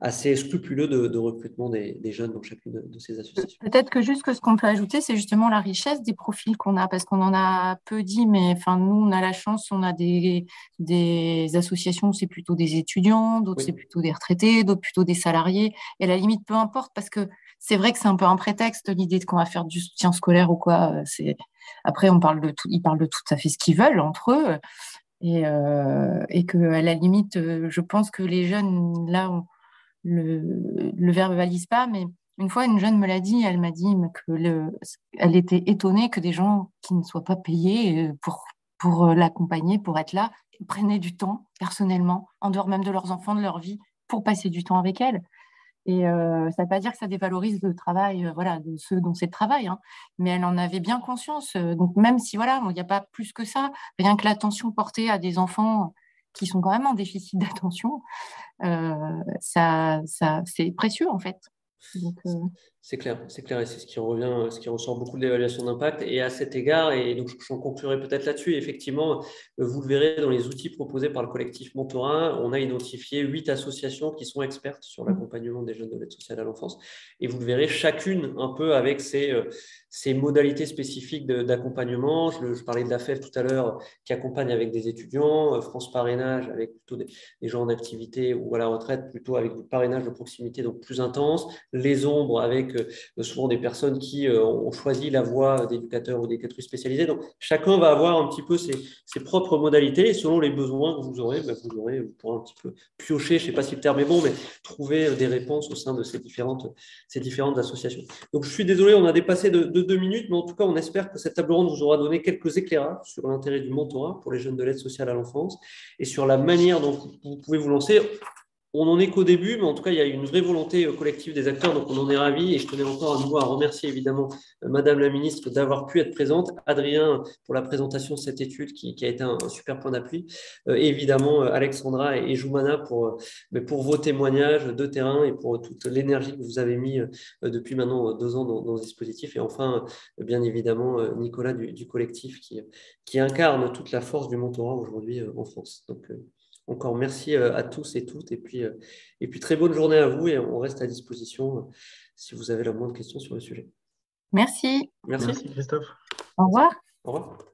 assez scrupuleux de recrutement des jeunes dans chacune de ces associations. Peut-être que juste que ce qu'on peut ajouter, c'est justement la richesse des profils qu'on a, parce qu'on en a peu dit, mais nous, on a la chance, on a des associations où c'est plutôt des étudiants, d'autres c'est plutôt des retraités, d'autres plutôt des salariés, et à la limite, peu importe, parce que c'est vrai que c'est un peu un prétexte, l'idée qu'on va faire du soutien scolaire ou quoi. Après, ils parlent de tout, ça fait ce qu'ils veulent entre eux, et qu'à la limite, je pense que les jeunes, là, le verbalisent pas, mais une fois, une jeune me l'a dit, elle m'a dit elle était étonnée que des gens qui ne soient pas payés pour l'accompagner, pour être là, prenaient du temps, personnellement, en dehors même de leurs enfants, de leur vie, pour passer du temps avec elle. Et ça ne veut pas dire que ça dévalorise le travail de ceux dont c'est le travail, hein, mais elle en avait bien conscience. Donc même si il n'y a pas plus que ça, rien que l'attention portée à des enfants qui sont quand même en déficit d'attention, ça c'est précieux en fait. C'est clair, et c'est ce qui ressort beaucoup de l'évaluation d'impact. Et à cet égard, et donc j'en conclurai peut-être là-dessus, effectivement, vous le verrez dans les outils proposés par le collectif Mentorat, on a identifié 8 associations qui sont expertes sur l'accompagnement des jeunes de l'aide sociale à l'enfance. Et vous le verrez, chacune un peu avec ses modalités spécifiques d'accompagnement. Je parlais de la FEF tout à l'heure, qui accompagne avec des étudiants, France Parrainage avec plutôt des gens en activité ou à la retraite, plutôt avec du parrainage de proximité, donc plus intense. Les ombres avec souvent des personnes qui ont choisi la voie d'éducateur ou d'éducatrice spécialisée. Donc, chacun va avoir un petit peu ses propres modalités et selon les besoins que vous aurez, vous pourrez un petit peu piocher, je ne sais pas si le terme est bon, mais trouver des réponses au sein de ces différentes associations. Donc, je suis désolé, on a dépassé de 2 minutes, mais en tout cas, on espère que cette table ronde vous aura donné quelques éclairages sur l'intérêt du mentorat pour les jeunes de l'aide sociale à l'enfance et sur la manière dont vous pouvez vous lancer. On n'en est qu'au début, mais en tout cas, il y a une vraie volonté collective des acteurs, donc on en est ravis. Et je tenais encore à nouveau à remercier évidemment Madame la Ministre d'avoir pu être présente, Adrien pour la présentation de cette étude qui a été un super point d'appui, et évidemment Alexandra et Joumana pour vos témoignages de terrain et pour toute l'énergie que vous avez mis depuis maintenant 2 ans dans ce dispositif. Et enfin, bien évidemment, Nicolas du collectif qui incarne toute la force du mentorat aujourd'hui en France. Donc, encore merci à tous et toutes, et puis très bonne journée à vous, et on reste à disposition si vous avez la moindre question sur le sujet. Merci. Merci. Merci Christophe. Au revoir. Au revoir.